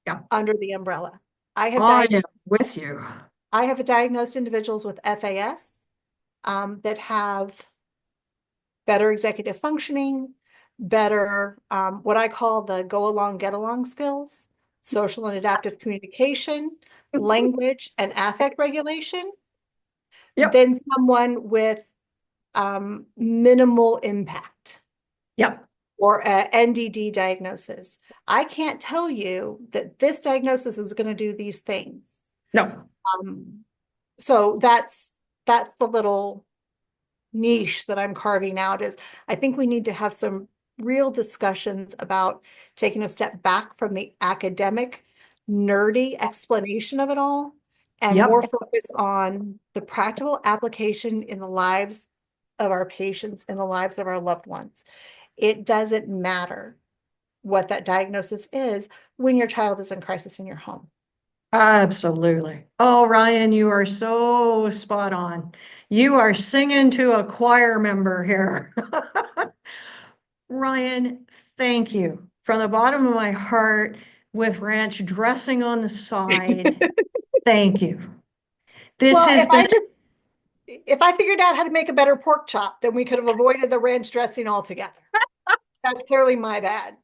[SPEAKER 1] Yeah.
[SPEAKER 2] under the umbrella. I
[SPEAKER 1] I am with you.
[SPEAKER 2] have diagnosed individuals with FAS that have better executive functioning, better what I call the go along, get along skills, social and adaptive communication, language, and affect regulation,
[SPEAKER 1] Yep.
[SPEAKER 2] than someone with minimal impact.
[SPEAKER 1] Yep.
[SPEAKER 2] Or a NDD diagnosis. I can't tell you that this diagnosis is going to do these things.
[SPEAKER 1] No.
[SPEAKER 2] So that's the little niche that I'm carving out. Is I think we need to have some real discussions about taking a step back from the academic, nerdy explanation of it all, and
[SPEAKER 1] Yep.
[SPEAKER 2] more focus on the practical application in the lives of our patients, in the lives of our loved ones. It doesn't matter what that diagnosis is when your child is in crisis in your home.
[SPEAKER 1] Absolutely. Oh, Ryan, you are so spot on. You are singing to a choir member here. Ryan, thank you from the bottom of my heart with ranch dressing on the side. Thank you. This
[SPEAKER 2] Well,
[SPEAKER 1] has been
[SPEAKER 2] if I figured out how to make a better pork chop, then we could have avoided the ranch dressing altogether. That's clearly my bad.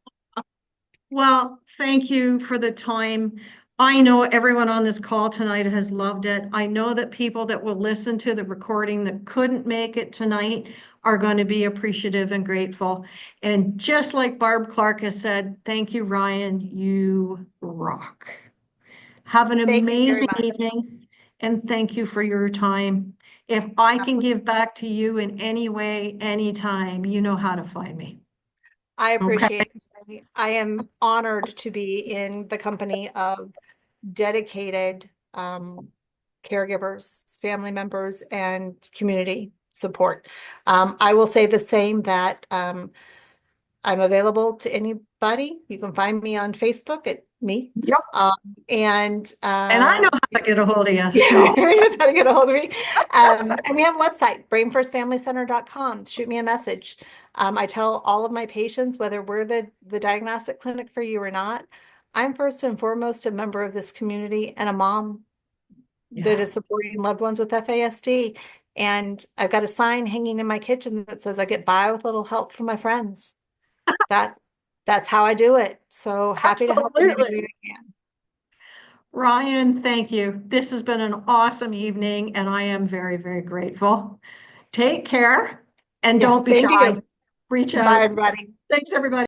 [SPEAKER 1] well, thank you for the time. I know everyone on this call tonight has loved it. I know that people that will listen to the recording that couldn't make it tonight are going to be appreciative and grateful. And just like Barb Clark has said, thank you, Ryan. You rock. Have an
[SPEAKER 2] Thank you very
[SPEAKER 1] amazing
[SPEAKER 2] much.
[SPEAKER 1] evening, and thank you for your time. If I can
[SPEAKER 2] Absolutely.
[SPEAKER 1] give back to you in any way, anytime, you know how to find me.
[SPEAKER 2] I
[SPEAKER 1] Okay.
[SPEAKER 2] appreciate it. I am honored to be in the company of dedicated caregivers, family members, and community support. I will say the same that I'm available to anybody. You can find me on Facebook at me.
[SPEAKER 1] Yep.
[SPEAKER 2] And
[SPEAKER 1] I know how to get a hold of you.
[SPEAKER 2] so.
[SPEAKER 1] So.
[SPEAKER 2] That's how to get a hold of me. And we have a website, brainfirstfamilycenter.com. Shoot me a message. I tell all of my patients, whether we're the diagnostic clinic for you or not, I'm first and foremost a member of this community and a mom that
[SPEAKER 1] Yeah.
[SPEAKER 2] is supporting loved ones with FASD. And I've got a sign hanging in my kitchen that says I get by with a little help from my friends. That's how I do it. So happy to help in any way I can.
[SPEAKER 1] Ryan, thank you. This has been an awesome evening, and I am very, very grateful. Take care, and
[SPEAKER 2] Yes,
[SPEAKER 1] don't be
[SPEAKER 2] same to
[SPEAKER 1] shy.
[SPEAKER 2] you.
[SPEAKER 1] Reach
[SPEAKER 2] Bye,
[SPEAKER 1] out.
[SPEAKER 2] everybody.
[SPEAKER 1] Thanks, everybody.